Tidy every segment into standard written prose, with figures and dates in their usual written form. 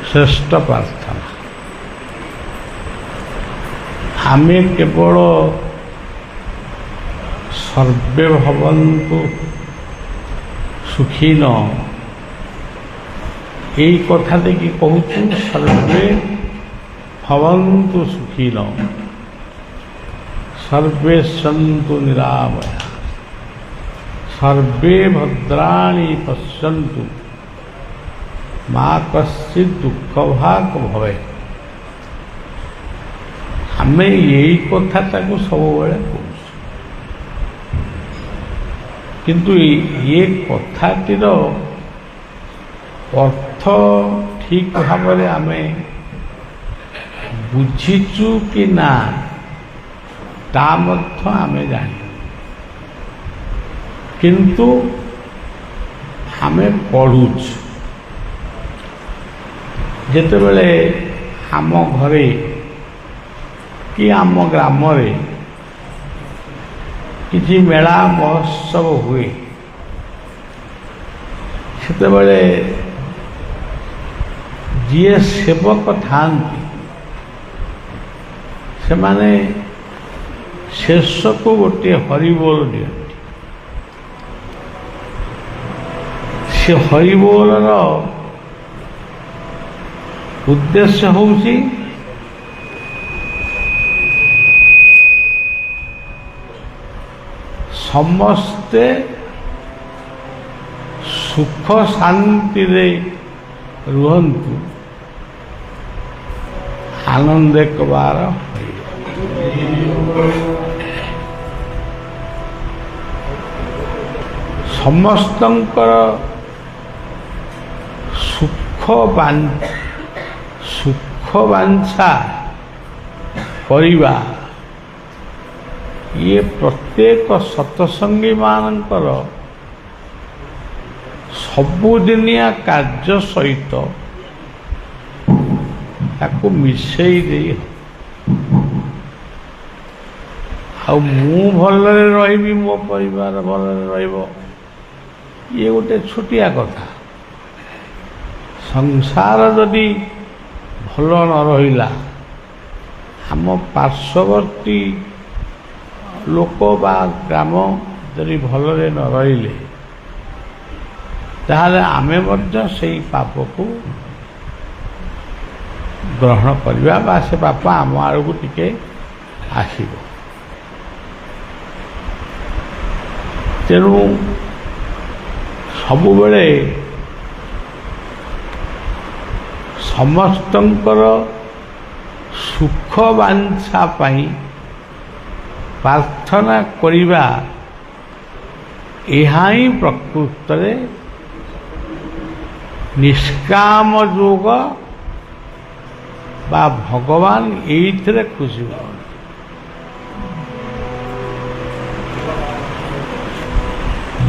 ଶ୍ରେଷ୍ଠ ପ୍ରାର୍ଥନା। ଆମେ କେବଳ ସର୍ବେ ଭବନ୍ତୁ ସୁଖୀନ এই কথা দেখি কହୁଛୁ সর্বে ভবন্তু সুখীন সর্বে সন্তু নিরাময়া সর্বে ভদ্রাণি পশ্যন্তু মা কশ্চিৎ দুঃখ ভাগ ভবে। ଆମେ ଏଇ କଥାଟାକୁ ସବୁବେଳେ କହୁଛୁ, କିନ୍ତୁ ଏ କଥାଟିର ଅର୍ଥ ଠିକ୍ ଭାବରେ ଆମେ ବୁଝିଛୁ କି ନା ତା ମଧ୍ୟ ଆମେ ଜାଣିଛୁ, କିନ୍ତୁ ଆମେ ପଢ଼ୁଛୁ। ଯେତେବେଳେ ଆମ ଘରେ କି ଆମ ଗ୍ରାମରେ କିଛି ମେଳା ମହୋତ୍ସବ ହୁଏ, ସେତେବେଳେ ଯିଏ ସେବକ ଥାଆନ୍ତି ସେମାନେ ଶେଷକୁ ଗୋଟିଏ ହରିବୋଲ ଦିଅନ୍ତି। ସେ ହରିବୋଲର ଉଦ୍ଦେଶ୍ୟ ହେଉଛି ସମସ୍ତେ ସୁଖ ଶାନ୍ତିରେ ରୁହନ୍ତୁ, ଆନନ୍ଦ କବାର ସମସ୍ତଙ୍କର ସୁଖ ବାଞ୍ଛା କରିବା ଇଏ ପ୍ରତ୍ୟେକ ସତ୍ସଙ୍ଗୀମାନଙ୍କର ସବୁଦିନିଆ କାର୍ଯ୍ୟ ସହିତ ତାକୁ ମିଶେଇ ଦେଇ ଆଉ ମୁଁ ଭଲରେ ରହିବି, ମୋ ପରିବାର ଭଲରେ ରହିବ, ଇଏ ଗୋଟେ ଛୋଟିଆ କଥା। ସଂସାର ଯଦି ଭଲ ନ ରହିଲା, ଆମ ପାର୍ଶ୍ୱବର୍ତ୍ତୀ ଲୋକ ବା ଗ୍ରାମ ଯଦି ଭଲରେ ନ ରହିଲେ, ତାହେଲେ ଆମେ ମଧ୍ୟ ସେଇ ପାପକୁ ଗ୍ରହଣ କରିବା ବା ସେ ପାପ ଆମ ଆଡ଼କୁ ଟିକେ ଆସିବ। ତେଣୁ ସବୁବେଳେ ସମସ୍ତଙ୍କର ସୁଖ ବାଞ୍ଛା ପାଇଁ ପ୍ରାର୍ଥନା କରିବା ଏହା ହିଁ ପ୍ରକୃତରେ ନିଷ୍କାମ ଯୋଗ ବା ଭଗବାନ ଏଇଥିରେ ଖୁସି ହୁଅନ୍ତି।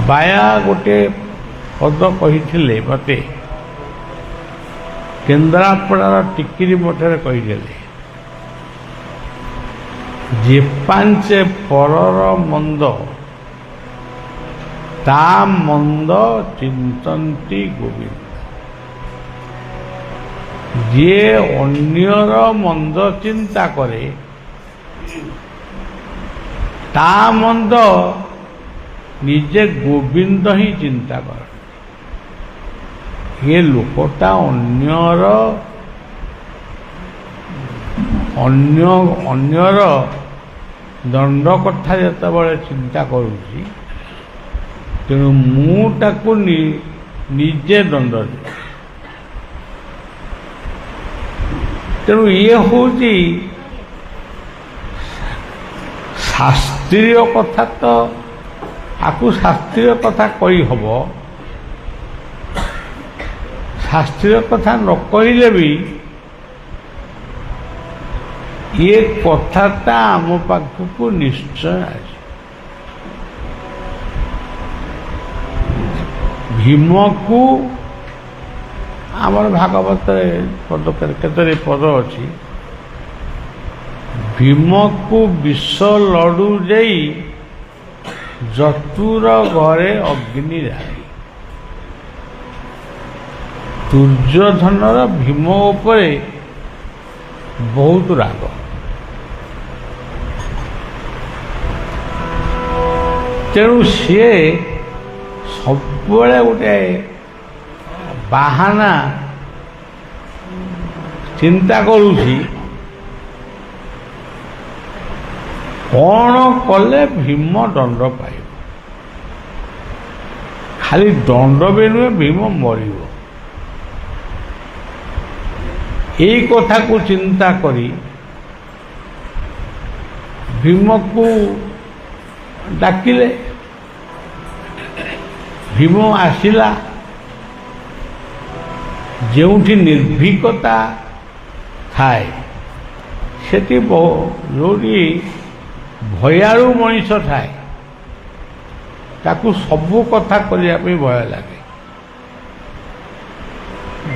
ବାୟା ଗୋଟିଏ ପଦ କହିଥିଲେ ମୋତେ, କେନ୍ଦ୍ରାପଡ଼ାର ଟିକିରି ମଠରେ କହିଥିଲେ, ଯେ ପାଞ୍ଚେ ପରର ମନ୍ଦ ତା ମନ୍ଦ ଚିନ୍ତନ୍ତି ଗୋବିନ୍ଦ। ଯିଏ ଅନ୍ୟର ମନ୍ଦ ଚିନ୍ତା କରେ ତା ମନ୍ଦ ନିଜେ ଗୋବିନ୍ଦ ହିଁ ଚିନ୍ତା କରେ। ଏ ଲୋକଟା ଅନ୍ୟର ଦଣ୍ଡ କଥା ଯେତେବେଳେ ଚିନ୍ତା କରୁଛି, ତେଣୁ ମୁଁ ତାକୁ ନିଜେ ଦଣ୍ଡ ଦିଏ। ତେଣୁ ଇଏ ହେଉଛି ଶାସ୍ତ୍ରୀୟ କଥା। ତ ଆକୁ ଶାସ୍ତ୍ରୀୟ କଥା କହିହେବ, ଶାସ୍ତ୍ରୀୟ କଥା ନ କହିଲେ ବି ଏ କଥାଟା ଆମ ପାଖକୁ ନିଶ୍ଚୟ ଆସିବ। ଭୀମକୁ ଆମର ଭାଗବତରେ କେତେରେ ପଦ ଅଛି, ଭୀମକୁ ବିଷ ଲଡୁ ଦେଇ ଯତୁର ଘରେ ଅଗ୍ନି ଜାଳି। ଦୁର୍ଯ୍ୟୋଧନର ଭୀମ ଉପରେ ବହୁତ ରାଗ। ତେଣୁ ସିଏ ସବୁବେଳେ ଗୋଟେ ବାହାନା ଚିନ୍ତା କରୁଛି, କ'ଣ କଲେ ଭୀମ ଦଣ୍ଡ ପାଇବ। ଖାଲି ଦଣ୍ଡ ବି ନୁହେଁ, ଭୀମ ମରିବ। ଏଇ କଥାକୁ ଚିନ୍ତା କରି ଭୀମକୁ ଡାକିଲେ। ଭୀମ ଆସିଲା। ଯେଉଁଠି ନିର୍ଭୀକତା ଥାଏ, ସେଠି ଯେଉଁଠି ଭୟାଳୁ ମଣିଷ ଥାଏ, ତାକୁ ସବୁ କଥା କରିବା ପାଇଁ ଭୟ ଲାଗେ।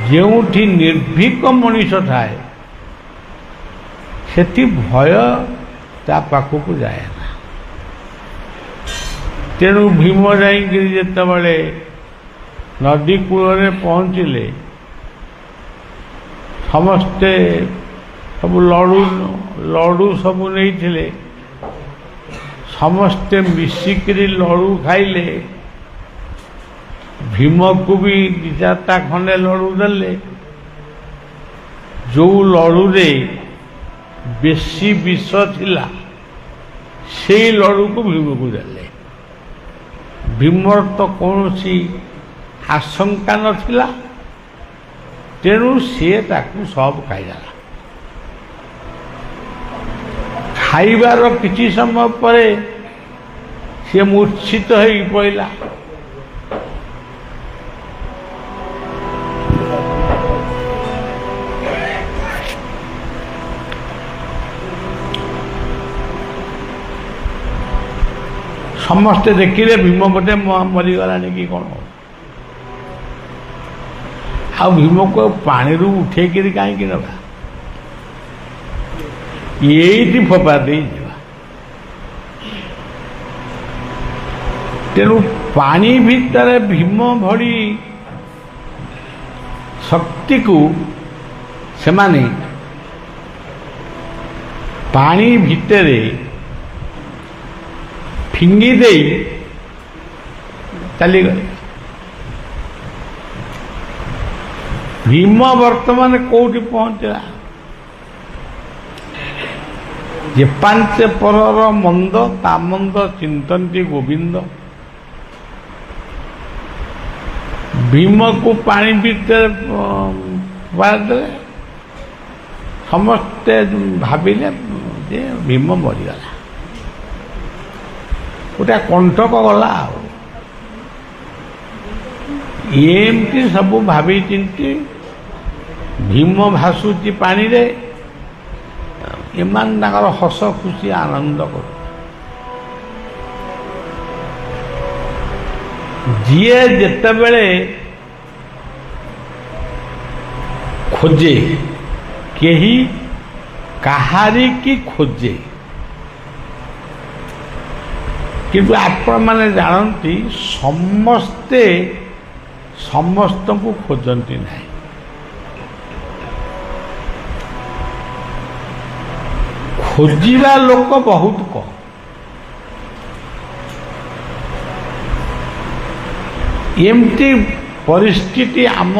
ଯେଉଁଠି ନିର୍ଭୀକ ମଣିଷ ଥାଏ, ସେଠି ଭୟ ତା ପାଖକୁ ଯାଏ ନା। ତେଣୁ ଭୀମ ଯାଇକରି ଯେତେବେଳେ ନଦୀ କୂଳରେ ପହଞ୍ଚିଲେ, ସମସ୍ତେ ସବୁ ଲଡ଼ୁ ସବୁ ନେଇଥିଲେ। ସମସ୍ତେ ମିଶିକିରି ଲଡ଼ୁ ଖାଇଲେ। ଭୀମକୁ ବି 2-4ଟା ଖଣ୍ଡେ ଲଡ଼ୁ ଦେଲେ। ଯେଉଁ ଲଡ଼ୁରେ ବେଶୀ ବିଷ ଥିଲା, ସେଇ ଲଡ଼ୁକୁ ଭୀମକୁ ଦେଲେ। ଭୀମର ତ କୌଣସି ଆଶଙ୍କା ନଥିଲା, ତେଣୁ ସିଏ ତାକୁ ସବୁ ଖାଇଦେଲା। ଖାଇବାର କିଛି ସମୟ ପରେ ସିଏ ମୂର୍ଚ୍ଛିତ ହୋଇ ପଡ଼ିଲା। ସମସ୍ତେ ଦେଖିଲେ ଭୀମ ବୋଧେ ମରିଗଲାଣି କି କ'ଣ। ଆଉ ଭୀମକୁ ପାଣିରୁ ଉଠେଇକିରି କାହିଁକି ନେବା, ଏଇଠି ଫୋପା ଦେଇଯିବା। ତେଣୁ ପାଣି ଭିତରେ ଭୀମ ଭଳି ଶକ୍ତିକୁ ସେମାନେ ପାଣି ଭିତରେ ଫିଙ୍ଗି ଦେଇ ଚାଲିଗଲେ। ଭୀମ ବର୍ତ୍ତମାନ କୋଉଠି ପହଞ୍ଚିଲା? ଯେ ପାଞ୍ଚେ ପରର ମନ୍ଦ ତା ମନ୍ଦ ଚିନ୍ତନ୍ତି ଗୋବିନ୍ଦ। ଭୀମକୁ ପାଣି ଭିତରେ ଦେଲେ। ସମସ୍ତେ ଭାବିଲେ ଯେ ଭୀମ ମରିଗଲା, ଗୋଟେ କଣ୍ଟକ ଗଲା। ଆଉ ଏମିତି ସବୁ ଭାବି ଚିନ୍ତି ଭୀମ ଭାସୁଛି ପାଣିରେ। ଏମାନେ ତାଙ୍କର ହସ ଖୁସି ଆନନ୍ଦ କରୁ। ଯିଏ ଯେତେବେଳେ ଖୋଜେ, କେହି କାହାରିକି ଖୋଜେ, କିନ୍ତୁ ଆପଣମାନେ ଜାଣନ୍ତି ସମସ୍ତେ ସମସ୍ତଙ୍କୁ ଖୋଜନ୍ତି ନାହିଁ। ଖୋଜିବା ଲୋକ ବହୁତ କମ୍। ଏମିତି ପରିସ୍ଥିତି ଆମ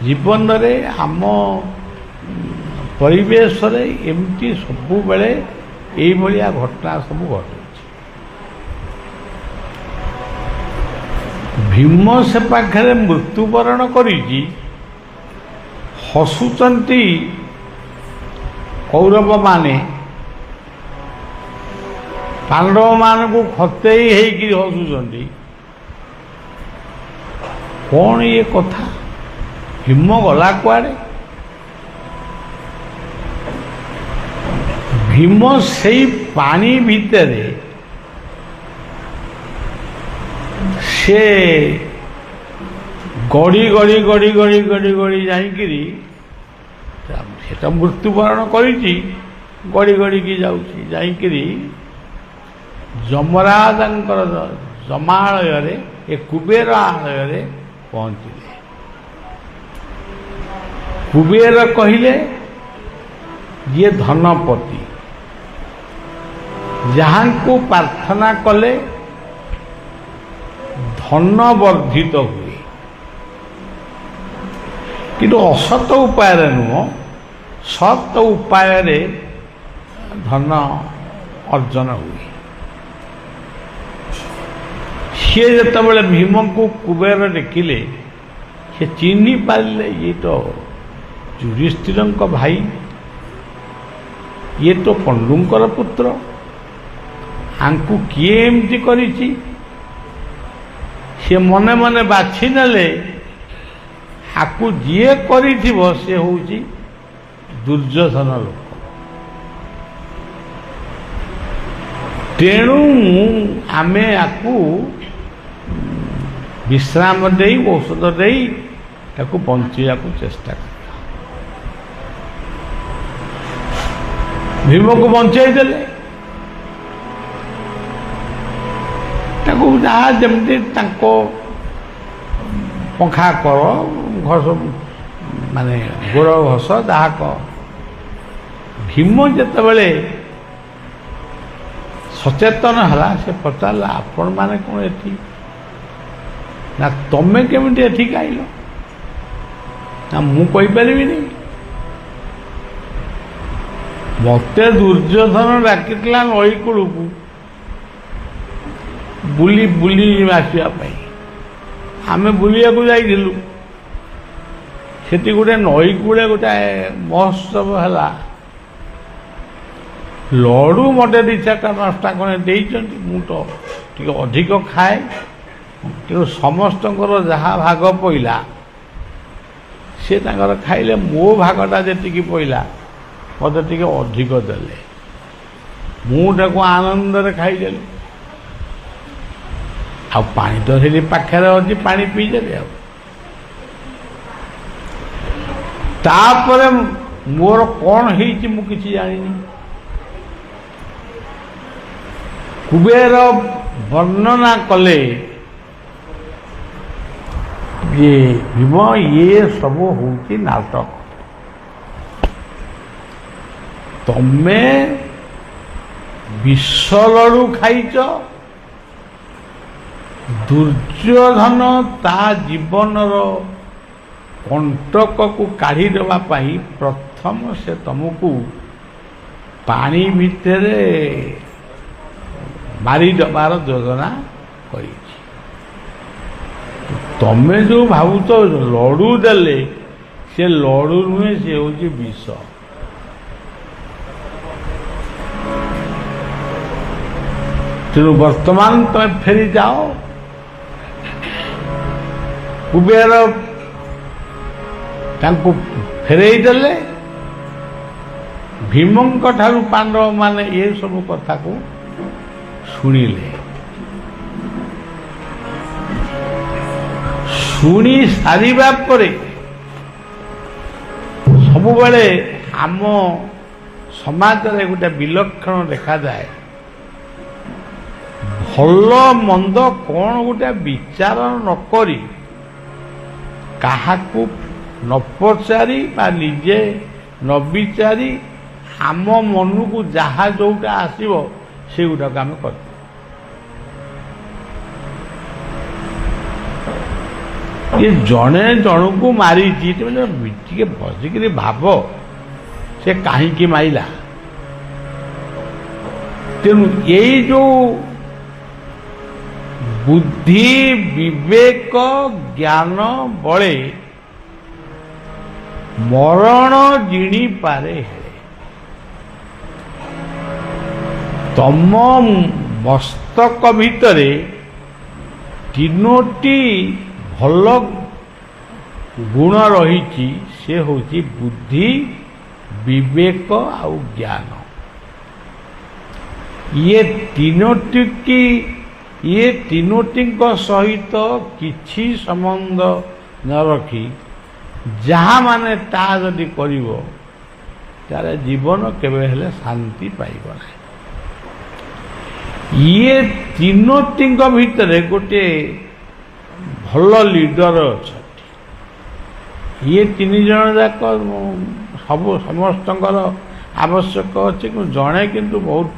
ଜୀବନରେ, ଆମ ପରିବେଶରେ ଏମିତି ସବୁବେଳେ ଏଇଭଳିଆ ଘଟଣା ସବୁ ଘଟୁଛି। ଭୀମ ସେ ପାଖରେ ମୃତ୍ୟୁବରଣ କରିଛି, ହସୁଛନ୍ତି କୌରବମାନେ, ପାଣ୍ଡବମାନଙ୍କୁ ଖତେଇ ହେଇକି ହସୁଛନ୍ତି। କ'ଣ ଇଏ କଥା? ଭୀମ ଗଲା କୁଆଡ଼େ? ଭୀମ ସେଇ ପାଣି ଭିତରେ ସେ ଗଡ଼ି ଗଡ଼ି ଗଡ଼ି ଗଡ଼ି ଗଡ଼ି ଗଡ଼ି ଯାଇକିରି ସେଟା ମୃତ୍ୟୁବରଣ କରିଛି। ଗଡ଼ି ଗଡ଼ିକି ଯାଉଛି, ଯାଇକିରି ଯମରାଜଙ୍କର ଜମାଳୟରେ, ଏ କୁବେର ଆଳୟରେ ପହଞ୍ଚିଲେ। କୁବେର କହିଲେ ଯିଏ ଧନପତି, ଯାହାଙ୍କୁ ପ୍ରାର୍ଥନା କଲେ ଧନ ବର୍ଦ୍ଧିତ ହୁଏ, କିନ୍ତୁ ଅସତ ଉପାୟରେ ନୁହଁ, ସତ ଉପାୟରେ ଧନ ଅର୍ଜନ ହୁଏ। ସିଏ ଯେତେବେଳେ ଭୀମଙ୍କୁ କୁବେର ଦେଖିଲେ, ସେ ଚିହ୍ନି ପାରିଲେ ଇଏ ତ ଯୁଧିଷ୍ଠିରଙ୍କ ଭାଇ, ଇଏ ତ ପଣ୍ଡୁଙ୍କର ପୁତ୍ର, ଆଙ୍କୁ କିଏ ଏମିତି କରିଛି? ସେ ମନେ ମନେ ବାଛି ନେଲେ ଆକୁ ଯିଏ କରିଥିବ ସେ ହେଉଛି ଦୁର୍ଯ୍ୟୋଧନ ଲୋକ। ତେଣୁ ଆମେ ଆକୁ ବିଶ୍ରାମ ଦେଇ ଔଷଧ ଦେଇ ତାକୁ ବଞ୍ଚେଇବାକୁ ଚେଷ୍ଟା କରିବା। ଭୀମକୁ ବଞ୍ଚେଇ ଦେଲେ, ତାକୁ ଯାହା ଯେମିତି ତାଙ୍କ ପଙ୍ଖା କର, ଘଷ ମାନେ ଗୋଡ଼ ଘଷ ଯାହା କର। ଭୀମ ଯେତେବେଳେ ସଚେତନ ହେଲା, ସେ ପଚାରିଲା ଆପଣମାନେ କ'ଣ ଏଠି? ନା ତମେ କେମିତି ଏଠିକି ଆଇଲ? ନା ମୁଁ କହିପାରିବିନି, ମୋତେ ଦୁର୍ଯ୍ୟୋଧନ ଡାକିଥିଲା ନଈ କୂଳକୁ ବୁଲି ବୁଲି ଆସିବା ପାଇଁ। ଆମେ ବୁଲିବାକୁ ଯାଇଥିଲୁ, ସେଠି ଗୋଟେ ନଈ କୂଳେ ଗୋଟାଏ ମହୋତ୍ସବ ହେଲା। ଲଡ଼ୁ ମୋତେ 2-4ଟା 5ଟା ଖଣ୍ଡେ ଦେଇଛନ୍ତି। ମୁଁ ତ ଟିକେ ଅଧିକ ଖାଏ, କିନ୍ତୁ ସମସ୍ତଙ୍କର ଯାହା ଭାଗ ପଇଲା ସେ ତାଙ୍କର ଖାଇଲେ, ମୋ ଭାଗଟା ଯେତିକି ପଇଲା ମୋତେ ଟିକେ ଅଧିକ ଦେଲେ। ମୁଁ ତାକୁ ଆନନ୍ଦରେ ଖାଇଦେଲି। ଆଉ ପାଣି ତ ସେଠି ପାଖରେ ଅଛି, ପାଣି ପିଇଦେଲି। ଆଉ ତାପରେ ମୋର କ'ଣ ହେଇଛି ମୁଁ କିଛି ଜାଣିନି। କୁବେର ବର୍ଣ୍ଣନା କଲେ ଯେ ଭୀମ ଇଏ ସବୁ ହେଉଛି ନାଟକ। ତମେ ବିଷ ଲଡ଼ୁ ଖାଇଛ, ଦୁର୍ଯ୍ୟୋଧନ ତା ଜୀବନର କଣ୍ଟକକୁ କାଢ଼ିଦେବା ପାଇଁ ପ୍ରଥମ ସେ ତମକୁ ପାଣି ଭିତରେ ମାରିଦେବାର ଯୋଜନା କରିଛି। ତମେ ଯେଉଁ ଭାବୁଛ ଲଡ଼ୁ ଦେଲେ, ସେ ଲଡ଼ୁ ନୁହେଁ, ସେ ହେଉଛି ବିଷ। ତେଣୁ ବର୍ତ୍ତମାନ ତମେ ଫେରି ଯାଅ। କୁବେର ତାଙ୍କୁ ଫେରେଇ ଦେଲେ। ଭୀମଙ୍କ ଠାରୁ ପାଣ୍ଡବମାନେ ଏସବୁ କଥାକୁ ଶୁଣିଲେ। ଶୁଣି ସାରିବା ପରେ ସବୁବେଳେ ଆମ ସମାଜରେ ଗୋଟେ ବିଲକ୍ଷଣ ଦେଖାଯାଏ। ଭଲ ମନ୍ଦ କ'ଣ ଗୋଟେ ବିଚାର ନ କରି, କାହାକୁ ନ ପଚାରି ବା ନିଜେ ନ ବିଚାରି ଆମ ମନକୁ ଯାହା ଯେଉଁଟା ଆସିବ ସେଗୁଡ଼ାକୁ ଆମେ କରୁ। ଇଏ ଜଣେ ଜଣକୁ ମାରିଛି, ଟିକେ ବସିକିରି ଭାବ ସେ କାହିଁକି ମାରିଲା। ତେଣୁ ଏଇ ଯେଉଁ ବୁଦ୍ଧି ବିବେକ ଜ୍ଞାନ ବଳେ ମରଣ ଜିଣିପାରେ ହେଳେ। ତମ ମସ୍ତକ ଭିତରେ 3ଟି ଭଲ ଗୁଣ ରହିଛି, ସେ ହେଉଛି ବୁଦ୍ଧି, ବିବେକ ଆଉ ଜ୍ଞାନ। ଇଏ ତିନୋଟିଙ୍କ ସହିତ କିଛି ସମ୍ବନ୍ଧ ନ ରଖି ଯାହା ମାନେ ତାହା ଯଦି କରିବ, ତାହେଲେ ଜୀବନ କେବେ ହେଲେ ଶାନ୍ତି ପାଇବ ନାହିଁ। ଇଏ ତିନୋଟିଙ୍କ ଭିତରେ ଗୋଟିଏ ଭଲ ଲିଡର ଅଛନ୍ତି। ये तीन जन जाक सब समस्तଙ୍କର आवश्यक अच्छे कि जड़े किंतु बहुत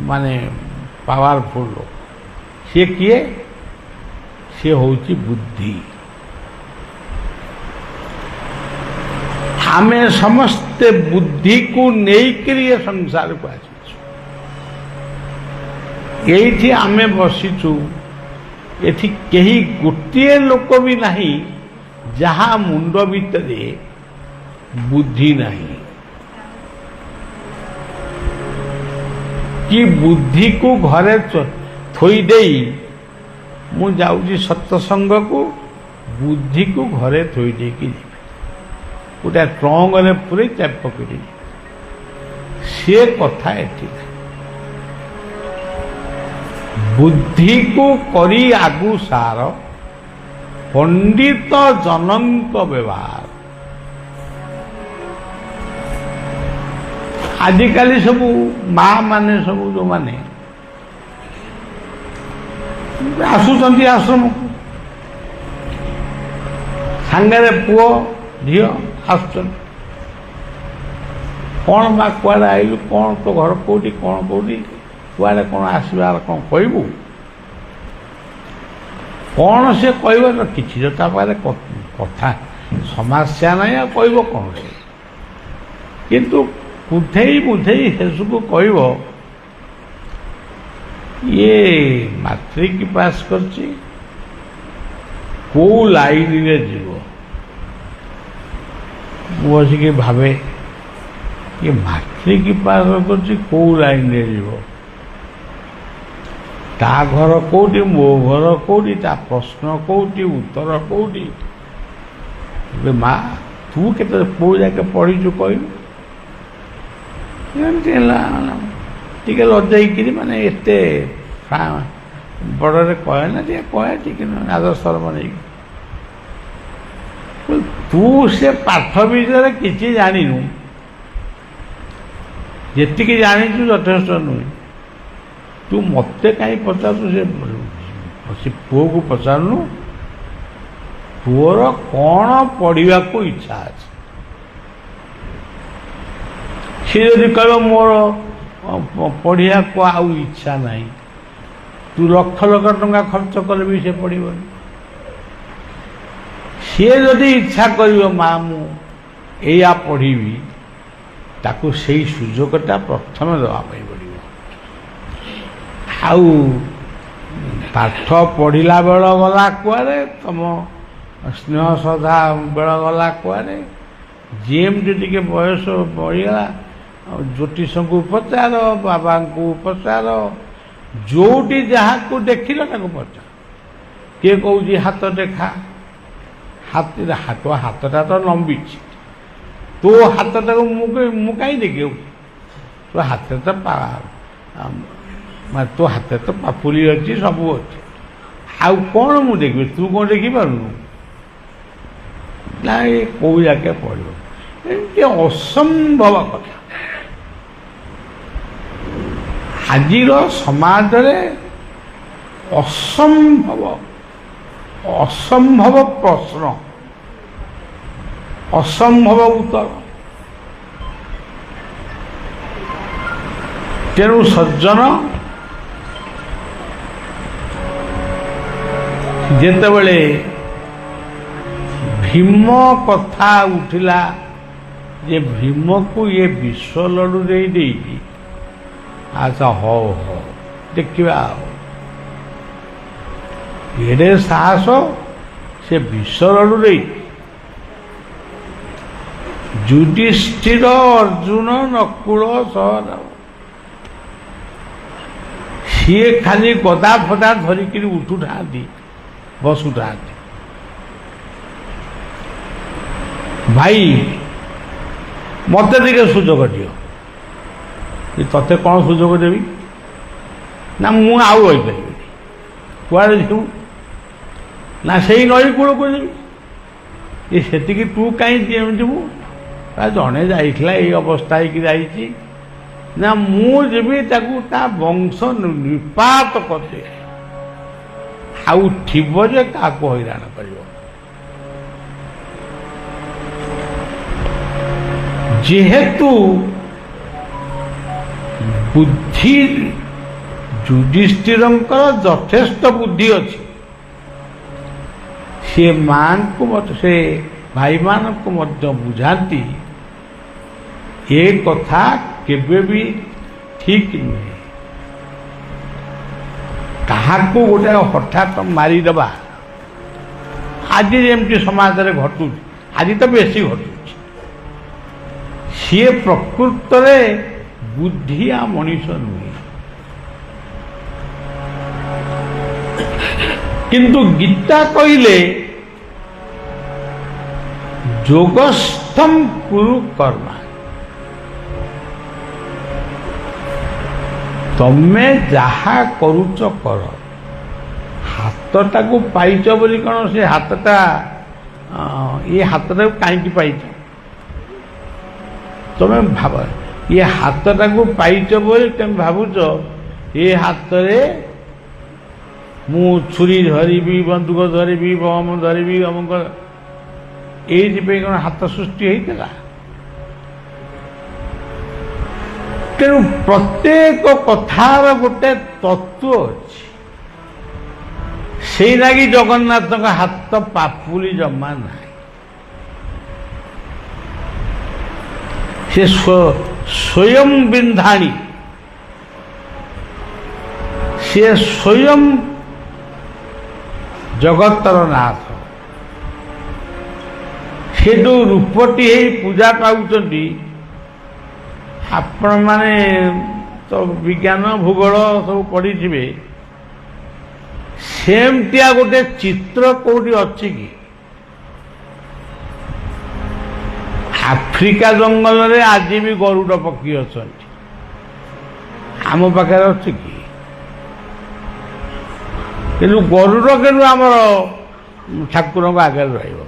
माने पावरफुल सी किए सी हूँ बुद्धि। आमे समस्ते बुद्धि को लेकर ये संसार को आसी आमे बसीचु एठी कहीं गोटे लोक भी नहीं जहाँ मुंड भितर बुद्धि नहीं कि बुद्धि को घरे थोई देई मु जाऊँगी सत्संग को बुद्धि को घरे थोई दे कि गोटे ट्रंग ने पूरे चाप पकड़ी सी कथा एठी बुद्धि को करी आगु सार पंडित जनक व्यवहार। आजिकल सब माँ माने सब जो माने आसुचंती आश्रम को सांगे पुओ झी आसुन कौन बा कुआड़े आइलु कौन तो घर कौटी कौन कौटी कुआड़े कौन आसबार कौन कहबू कौन से कह किसी तो कथा समस्या नहीं कह कौन से किंतु बुझेई बुझेई शेष को कह ये मैट्रिक पास करची को लाइन रे जीव मुझे भावे ये मैट्रिक पास करची को लाइन रे जीव ता घर कौटी मो घर कौटी ता प्रश्न कौटी उत्तर कौटी माँ तू के जाके पढ़ीचु कहलु टे लजाई माने एत बड़े कहे ना कहे टे आदर शर्म नहीं तू से पाठ विषय किसी जानु जी जाचु यथेष नुहे तू मत कहीं पचारू से पुओ को पचारूनु पुओर कौन पढ़ा को इच्छा अच्छे सी जदि कह मोर पढ़िया को आउ इच्छा नहीं तू लक्ष लक्ष टंका खर्च कले भी से पढ़ सी जदि इच्छा कर माँ मुझा पढ़ी ताकू से सुजोगटा प्रथम देवाई पड़ो आउ पाठ पढ़ला बेल गला कुआरे तुम स्नेह श्रद्धा बेल गला कुआरे जेमती टे बयस बढ़ीगला ज्योतिष को पचार बाबा को पचार जोटी जहाँ को देखिल पचार किए कौच हाथ देखा हाथ हाथटा तो लंबी तो हाथ टाक मु कहीं देखे तो हाथ तो तो हाथ तो पापुली अच्छी सब अच्छे आउ कौन मु देखी तू कौन देखिपारू ना ये कौ जाके पड़ो ये असंभव कथा आजिर समाज रे असंभव असंभव प्रश्न असंभव उत्तर तेणु सज्जन जेतेबेले भीम कथा उठिला जे भीम को ये विश्व लड्डू दे देगी अच्छा हो देखा एडे साहस से विश्व लड्डू दे युधिष्ठिर अर्जुन नकुल सहदेव सी खाली गदा फदा धरिक उठुता बसुता भाई मत टे सुजोग दियो तते कौन सुजोग देवी ना मु आउ रही कुआड़े जीव ना से नई कूल को देवी ये से तू कहीं जीवु जड़े जाइला ये अवस्था होगी ना मुझे वंश निपात करदे आउ थी जे क्या हैरान कर ଯେହେତୁ ବୁଦ୍ଧି ଯୁଧିଷ୍ଠିରଙ୍କର ଯଥେଷ୍ଟ ବୁଦ୍ଧି ଅଛି, ସେ ମାଙ୍କୁ ମଧ୍ୟ ସେ ଭାଇମାନଙ୍କୁ ମଧ୍ୟ ବୁଝାନ୍ତି ଏ କଥା କେବେ ବି ଠିକ ନୁହେଁ। କାହାକୁ ଗୋଟେ ହଠାତ୍ ମାରିଦେବା ଆଜି ଯେମିତି ସମାଜରେ ଘଟୁଛି, ଆଜି ତ ବେଶୀ ଘଟୁଛି, ସିଏ ପ୍ରକୃତରେ ବୁଦ୍ଧିଆ ମଣିଷ ନୁହେଁ। କିନ୍ତୁ ଗୀତା କହିଲେ ଯୋଗସ୍ଥଂ କୁରୁ କର୍ମା, ତମେ ଯାହା କରୁଛ କର। ହାତଟାକୁ ପାଇଛ ବୋଲି କ'ଣ ସେ ହାତଟା ଏ ହାତଟାକୁ କାହିଁକି ପାଇଛ? ତମେ ଭାବ, ଏ ହାତଟାକୁ ପାଇଛ ବୋଲି ତମେ ଭାବୁଛ ଏ ହାତରେ ମୁଁ ଛୁରୀ ଧରିବି, ବନ୍ଧୁକ ଧରିବି, ବମ୍ ଧରିବି, ଅମୁକ, ଏଇଥିପାଇଁ କ'ଣ ହାତ ସୃଷ୍ଟି ହେଇଥିଲା? ତେଣୁ ପ୍ରତ୍ୟେକ କଥାର ଗୋଟେ ତତ୍ତ୍ୱ ଅଛି। ସେଇ ଲାଗି ଜଗନ୍ନାଥଙ୍କ ହାତ ପାପୁଲି ଜମା ନାହିଁ। ସେ ସ୍ୱୟଂ ବିନ୍ଧାଣୀ, ସେ ସ୍ୱୟଂ ଜଗତର ନାଥ। ସେ ଯେଉଁ ରୂପଟି ହେଇ ପୂଜା ପାଉଛନ୍ତି, ଆପଣମାନେ ତ ବିଜ୍ଞାନ ଭୂଗୋଳ ସବୁ ପଢ଼ିଥିବେ, ସେମିତିଆ ଗୋଟେ ଚିତ୍ର କୋଉଠି ଅଛି କି? ଆଫ୍ରିକା ଜଙ୍ଗଲରେ ଆଜି ବି ଗରୁଡ଼ ପକ୍ଷୀ ଅଛନ୍ତି, ଆମ ପାଖରେ ଅଛି କି? କିନ୍ତୁ ଗରୁଡ଼ କିନ୍ତୁ ଆମର ଠାକୁରଙ୍କ ଆଗରେ ରହିବ।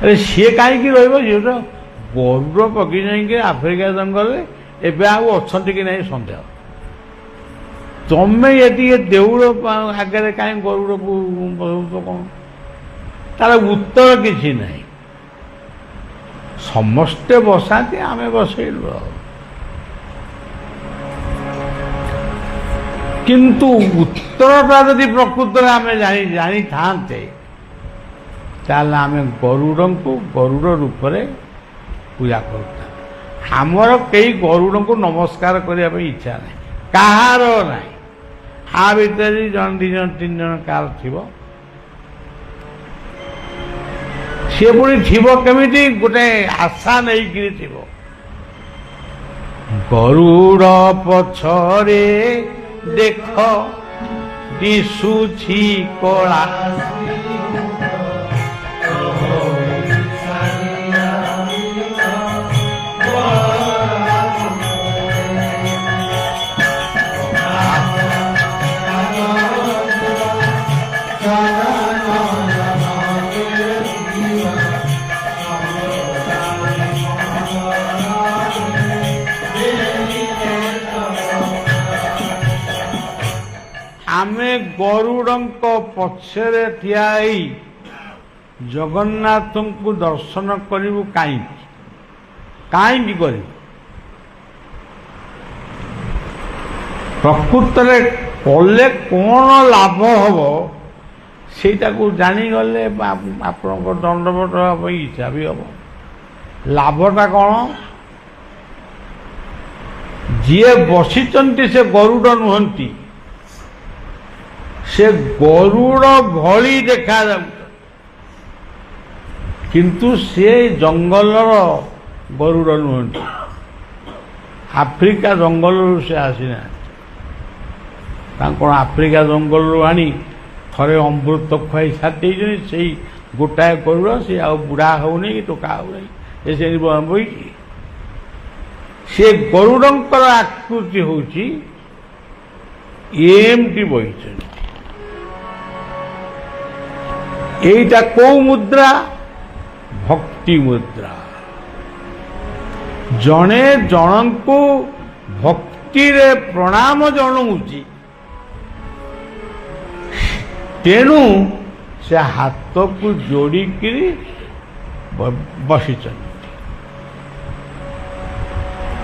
ଆରେ ସିଏ କାହିଁକି ରହିବ? ସିଏ ତ ଗରୁଡ଼ ପକ୍ଷୀ ଯାଇକି ଆଫ୍ରିକା ଜଙ୍ଗଲରେ ଏବେ ଆଉ ଅଛନ୍ତି କି ନାହିଁ ସନ୍ଦେହ। ତମେ ଏତିକି ଦେଉଳ ଆଗରେ କାହିଁ ଗରୁଡ଼କୁ ବସଉଛ? କ'ଣ ତାର ଉତ୍ତର କିଛି ନାହିଁ। ସମସ୍ତେ ବସାନ୍ତି, ଆମେ ବସେଇଲୁ ଆଉ। କିନ୍ତୁ ଉତ୍ତରଟା ଯଦି ପ୍ରକୃତରେ ଆମେ ଜାଣିଥାନ୍ତେ, ତାହେଲେ ଆମେ ଗରୁଡ଼ଙ୍କୁ ଗରୁଡ଼ ରୂପରେ ପୂଜା କରୁଥାନ୍ତି। ଆମର କେହି ଗରୁଡ଼ଙ୍କୁ ନମସ୍କାର କରିବା ପାଇଁ ଇଚ୍ଛା ନାହିଁ, କାହାର ନାହିଁ। ଆ ଭିତରେ ଜଣେ ଦୁଇ ଜଣ ତିନି ଜଣ କାହାର ଥିବ। ସିଏ ପୁଣି ଥିବ କେମିତି? ଗୋଟେ ଆଶା ନେଇକିରି ଥିବ। ଗରୁଡ଼ ପଛରେ ଦେଖ ଦିଶୁଛି କଳା, ଆମେ ଗରୁଡ଼ଙ୍କ ପଛରେ ଠିଆ ହେଇ ଜଗନ୍ନାଥଙ୍କୁ ଦର୍ଶନ କରିବୁ କାହିଁକି? କାହିଁକି କରିବୁ? ପ୍ରକୃତରେ କଲେ କ'ଣ ଲାଭ ହବ ସେଇଟାକୁ ଜାଣିଗଲେ ଆପଣଙ୍କ ଦଣ୍ଡବଟ ହେବା ପାଇଁ ଇଚ୍ଛା ବି ହବ। ଲାଭଟା କ'ଣ? ଯିଏ ବସିଛନ୍ତି ସେ ଗରୁଡ଼ ନୁହନ୍ତି, ସେ ଗରୁଡ଼ ଭଳି ଦେଖାଯାଉଛି, କିନ୍ତୁ ସେ ଜଙ୍ଗଲର ଗରୁଡ଼ ନୁହନ୍ତି। ଆଫ୍ରିକା ଜଙ୍ଗଲରୁ ସେ ଆସିନାହାନ୍ତି। ତାଙ୍କୁ କ'ଣ ଆଫ୍ରିକା ଜଙ୍ଗଲରୁ ଆଣି ଥରେ ଅମୃତ ଖୁଆଇ ଛାଡ଼ି ଦେଇଛନ୍ତି। ସେଇ ଗୋଟାଏ ଗରୁଡ଼, ସେ ଆଉ ବୁଢ଼ା ହେଉନି କି ଟୋକା ହେଉନି, ଏ ସେମିତି ବହିଛି। ସେ ଗରୁଡ଼ଙ୍କର ଆକୃତି ହେଉଛି ଏମିତି ବହିଛନ୍ତି। এইটা কোউ মুদ্রা? ভক্তি মুদ্রা। জনে জনଙ୍କୁ ভক্তিরে প্রণাম জଣାଉଛି, ତେଣୁ ସେ ହାତକୁ ଯୋଡ଼ିକିରି ବସିଛନ୍ତି।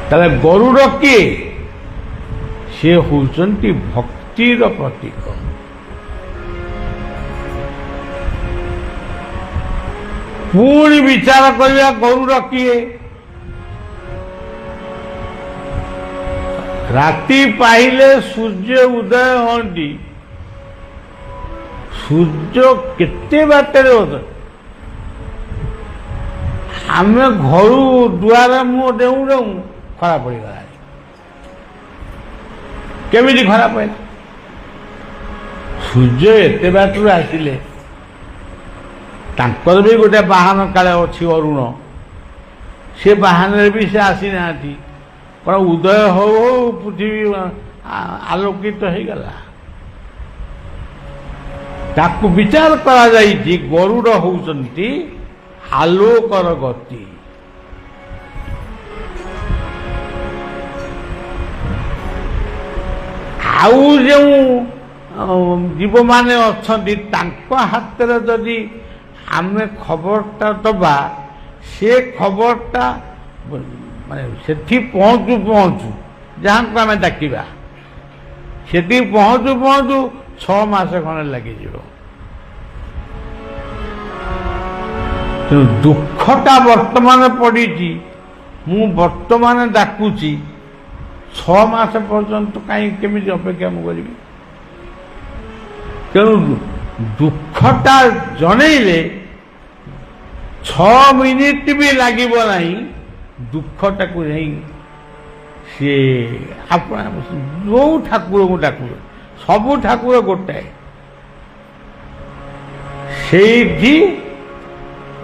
ତାହେଲେ ଗରୁଡ଼ କିଏ? ସେ ହେଉଛନ୍ତି ଭକ୍ତିର ପ୍ରତୀକ। ପୁଣି ବିଚାର କରିବା ଗରୁଡ଼ କିଏ? ରାତି ପାହିଲେ ସୂର୍ଯ୍ୟ ଉଦୟ ହୁଅନ୍ତି। ସୂର୍ଯ୍ୟ କେତେ ବାଟରେ ଉଦୟ? ଆମେ ଘରୁ ଦୁଆର ମୁହଁ ଡେଉଁ ଡେଉଁ ଖରା ପଡ଼ିଗଲା। କେମିତି ଖରାପ ହେଲା? ସୂର୍ଯ୍ୟ ଏତେ ବାଟରୁ ଆସିଲେ, ତାଙ୍କର ବି ଗୋଟେ ବାହନ କାଳେ ଅଛି ଅରୁଣ, ସେ ବାହନରେ ବି ସେ ଆସିନାହାନ୍ତି। କ'ଣ ଉଦୟ ହଉ ହଉ ପୃଥିବୀ ଆଲୋକିତ ହେଇଗଲା। ତାକୁ ବିଚାର କରାଯାଇଛି ଗରୁଡ଼ ହେଉଛନ୍ତି ଆଲୋକର ଗତି। ଆଉ ଯେଉଁ ଜୀବମାନେ ଅଛନ୍ତି ତାଙ୍କ ହାତରେ ଯଦି ଆମେ ଖବରଟା ଦେବା, ସେ ଖବରଟା ମାନେ ସେଠି ପହଞ୍ଚୁ ପହଞ୍ଚୁ, ଯାହାକୁ ଆମେ ଡାକିବା ସେଠି ପହଞ୍ଚୁ ପହଞ୍ଚୁ 6 ମାସ ଖଣ୍ଡେ ଲାଗିଯିବ। ତେଣୁ ଦୁଃଖଟା ବର୍ତ୍ତମାନ ପଡ଼ିଛି, ମୁଁ ବର୍ତ୍ତମାନ ଡାକୁଛି, 6 ମାସ ପର୍ଯ୍ୟନ୍ତ କାହିଁକି କେମିତି ଅପେକ୍ଷା ମୁଁ କରିବି? ତେଣୁ ଦୁଃଖଟା ଜଣେଇଲେ 6 ମିନିଟ୍ ବି ଲାଗିବ ନାହିଁ। ଦୁଃଖଟାକୁ ନେଇ ସିଏ ଆପଣ ଯୋଉ ଠାକୁରଙ୍କୁ ଡାକୁଛ, ସବୁ ଠାକୁର ଗୋଟାଏ, ସେଇଠି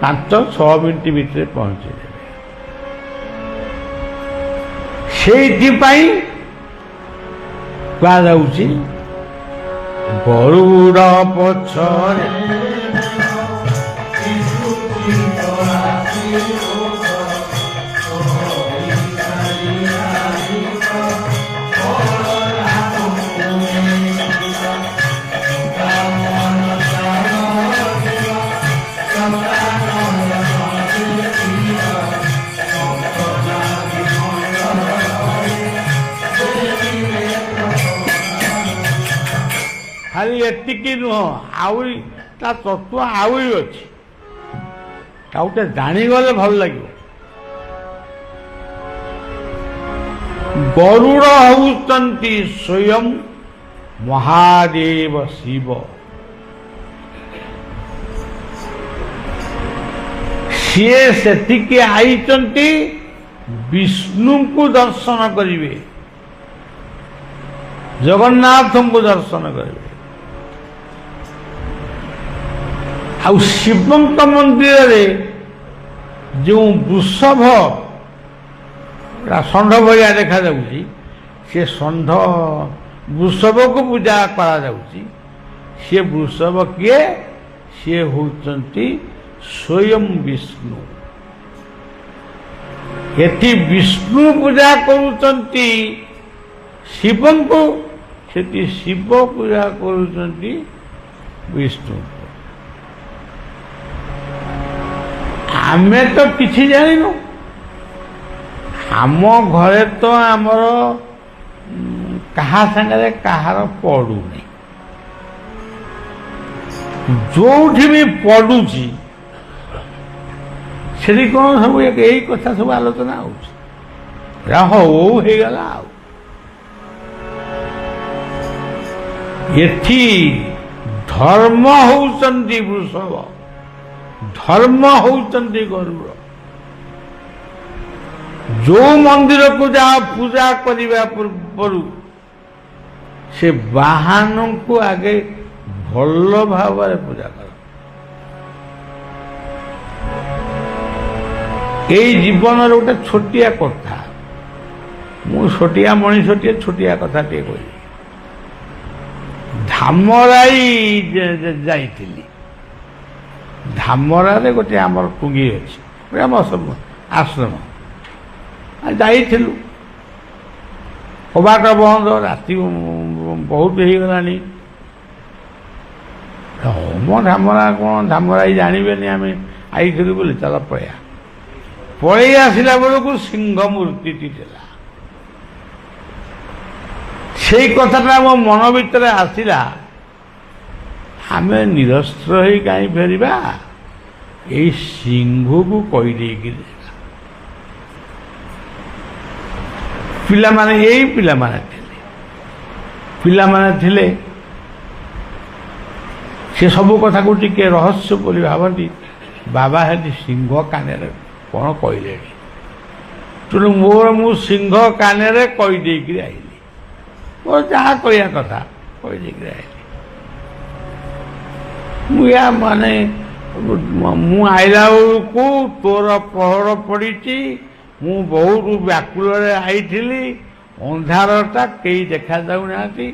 5-6 ମିନିଟ୍ ଭିତରେ ପହଞ୍ଚିଯାଏ। ସେଇଥିପାଇଁ କୁହାଯାଉଛି ଗରୁଡ଼ ପଛରେ ଖାଲି ଏତିକି ନୁହଁ, ଆହୁରି ତା ତତ୍ତ୍ୱ ଆହୁରି ଅଛି। ତାକୁ ଗୋଟେ ଜାଣିଗଲେ ଭଲ ଲାଗିବ। ଗରୁଡ଼ ହେଉଛନ୍ତି ସ୍ୱୟଂ ମହାଦେବ ଶିବ। ସିଏ ସେଠିକି ଆଇଛନ୍ତି ବିଷ୍ଣୁଙ୍କୁ ଦର୍ଶନ କରିବେ, ଜଗନ୍ନାଥଙ୍କୁ ଦର୍ଶନ କରିବେ। ଆଉ ଶିବଙ୍କ ମନ୍ଦିରରେ ଯେଉଁ ବୃଷଭ ଷଣ୍ଢ ଭଳିଆ ଦେଖାଯାଉଛି, ସେ ଷଣ୍ଢ ବୃଷଭକୁ ପୂଜା କରାଯାଉଛି। ସେ ବୃଷଭ କିଏ? ସିଏ ହେଉଛନ୍ତି ସ୍ୱୟଂ ବିଷ୍ଣୁ। ଏଠି ବିଷ୍ଣୁ ପୂଜା କରୁଛନ୍ତି ଶିବଙ୍କୁ, ସେଠି ଶିବ ପୂଜା କରୁଛନ୍ତି ବିଷ୍ଣୁଙ୍କୁ। ଆମେ ତ କିଛି ଜାଣିନୁ। ଆମ ଘରେ ତ ଆମର କାହା ସାଙ୍ଗରେ କାହାର ପଡୁନି। ଯୋଉଠି ବି ପଡୁଛି ସେଠି କ'ଣ ସବୁ ଏଇ କଥା ସବୁ ଆଲୋଚନା ହଉଛି। ହଉ ହେଇଗଲା। ଆଉ ଏଠି ଧର୍ମ ହେଉଛନ୍ତି ବୃଷଭ, ଧର୍ମ ହେଉଛନ୍ତି ଗରୁଡ଼। ଯୋଉ ମନ୍ଦିରକୁ ଯାଅ ପୂଜା କରିବା ପୂର୍ବରୁ ସେ ବାହନକୁ ଆଗେ ଭଲ ଭାବରେ ପୂଜା କର। ଏଇ ଜୀବନର ଗୋଟେ ଛୋଟିଆ କଥା, ମୁଁ ଛୋଟିଆ ମଣିଷଟିଏ ଛୋଟିଆ କଥାଟିଏ କହିବି। ଧାମରାଇ ଯାଇଥିଲି। ଧାମରାରେ ଗୋଟେ ଆମର ଟୁଙ୍ଗି ଅଛି, ଆମ ଆଶ୍ରମ। ଯାଇଥିଲୁ, କବାଟ ବନ୍ଦ, ରାତି ବହୁତ ହେଇଗଲାଣି। ମୋ ଧାମରା କ'ଣ ଧାମରାଇ ଜାଣିବେନି ଆମେ ଆଇଥିଲୁ ବୋଲି, ଚାଲ ପଳେଇବା। ପଳେଇ ଆସିଲା ବେଳକୁ ସିଂହ ମୂର୍ତ୍ତିଟି ଥିଲା। ସେଇ କଥାଟା ମୋ ମନ ଭିତରେ ଆସିଲା, ଆମେ ନିରସ୍ତ୍ର ହେଇ କାହିଁ ଫେରିବା, ଏଇ ସିଂହକୁ କହିଦେଇକିରି ପିଲାମାନେ, ଏଇ ପିଲାମାନେ ଥିଲେ ସେ ସବୁ କଥାକୁ ଟିକେ ରହସ୍ୟ ବୋଲି ଭାବନ୍ତି। ବାବା ହେଠି ସିଂହ କାନରେ କ'ଣ କହିଲେଣି, ତେଣୁ ମୁଁ ସିଂହ କାନରେ କହିଦେଇକିରି ଆଇଲି, ମୋର ଯାହା କହିବା କଥା କହିଦେଇକିରି ଆଇଲି। ମୁଁ ଆଇଲା ବେଳକୁ ତୋର ପ୍ରହର ପଡ଼ିଛି, ମୁଁ ବହୁତ ବ୍ୟାକୁଳରେ ଆଇଥିଲି, ଅନ୍ଧାରଟା କେହି ଦେଖାଯାଉନାହାନ୍ତି,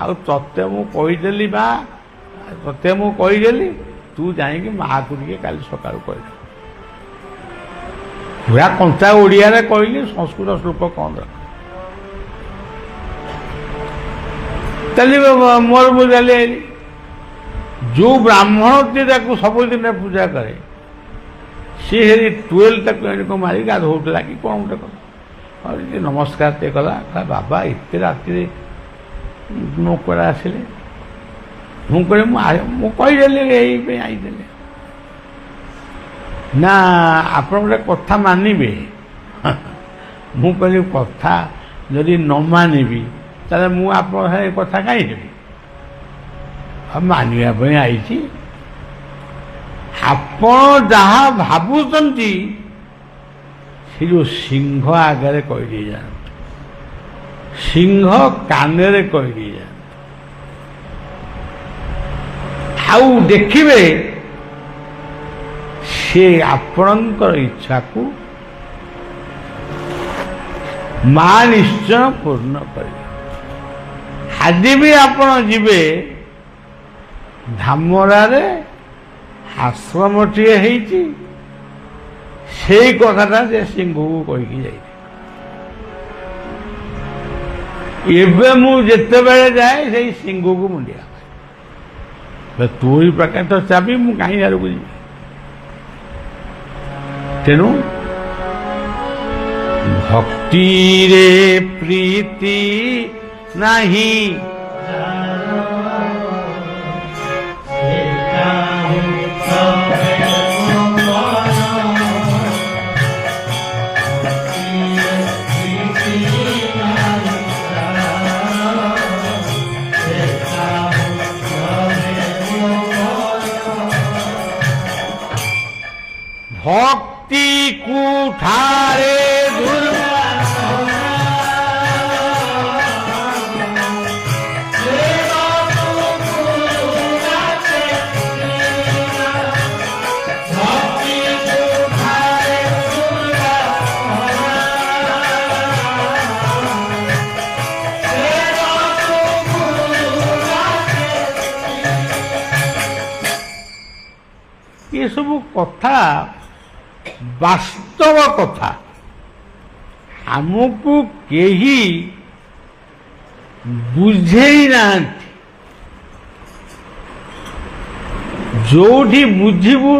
ଆଉ ତତେ ମୁଁ କହିଦେଲି ତୁ ଯାଇକି ମାଆକୁ ଟିକେ କାଲି ସକାଳୁ କହିଦେବୁ। ପୁରା କଞ୍ଚା ଓଡ଼ିଆରେ କହିଲି, ସଂସ୍କୃତ ଶ୍ଲୋକ କ'ଣ ଦରକାର। ମୋର ବୁଝାଲି ଆଇଲି, ଯେଉଁ ବ୍ରାହ୍ମଣଟି ତାକୁ ସବୁଦିନ ପୂଜା କରେ, ସିଏ ହେରି ଟୁଏଲ ତାକୁ ଏଣିକ ମାରି ଗାଧଉଥିଲା କି କ'ଣ ଗୋଟେ କଲା, ଟିକେ ନମସ୍କାର ଟିକେ କଲା। ବାବା ଏତେ ରାତିରେ ମୋ କୁଆଡ଼େ ଆସିଲେ? ମୁଁ କହିଲି ମୁଁ କହିଦେଲି ଏଇପାଇଁ ଆଇଦେଲି। ନା ଆପଣ ଗୋଟେ କଥା ମାନିବେ? ମୁଁ କହିଲି କଥା ଯଦି ନ ମାନିବି ତାହେଲେ ମୁଁ ଆପଣଙ୍କ ସାଙ୍ଗେ କଥା କାହିଁ ହେବି? ମାନିବା ପାଇଁ ଆଇଛି। ଆପଣ ଯାହା ଭାବୁଛନ୍ତି ସେ ଯେଉଁ ସିଂହ ଆଗରେ କହିଦେଇ ଯାଆନ୍ତୁ, ସିଂହ କାନରେ କହିଦେଇ ଯାଆନ୍ତୁ, ଆଉ ଦେଖିବେ ସେ ଆପଣଙ୍କର ଇଚ୍ଛାକୁ ମା ନିଶ୍ଚୟ ପୂର୍ଣ୍ଣ କରିବେ। ଆଜି ବି ଆପଣ ଯିବେ ଧାମରାରେ ଆଶ୍ରମଟିଏ ହେଇଛି, ସେଇ କଥାଟା ସେ ସିଂହକୁ କହିକି ଯାଇଥିଲେ। ଏବେ ମୁଁ ଯେତେବେଳେ ଯାଏ ସେଇ ସିଂହକୁ ମୁଣ୍ଡିଆ, ତୋରି ପାଖରେ ତ ଚାବି, ମୁଁ କାହିଁ ଆଡ଼କୁ ଯିବି? ତେଣୁ ଭକ୍ତିରେ ପ୍ରୀତି ନାହିଁ, ভক্তি কুঠারে ଏସବୁ କଥା ବାସ୍ତବ କଥା, ଆମକୁ କେହି ବୁଝେଇ ନାହାନ୍ତି। ଯୋଉଠି ବୁଝିବୁ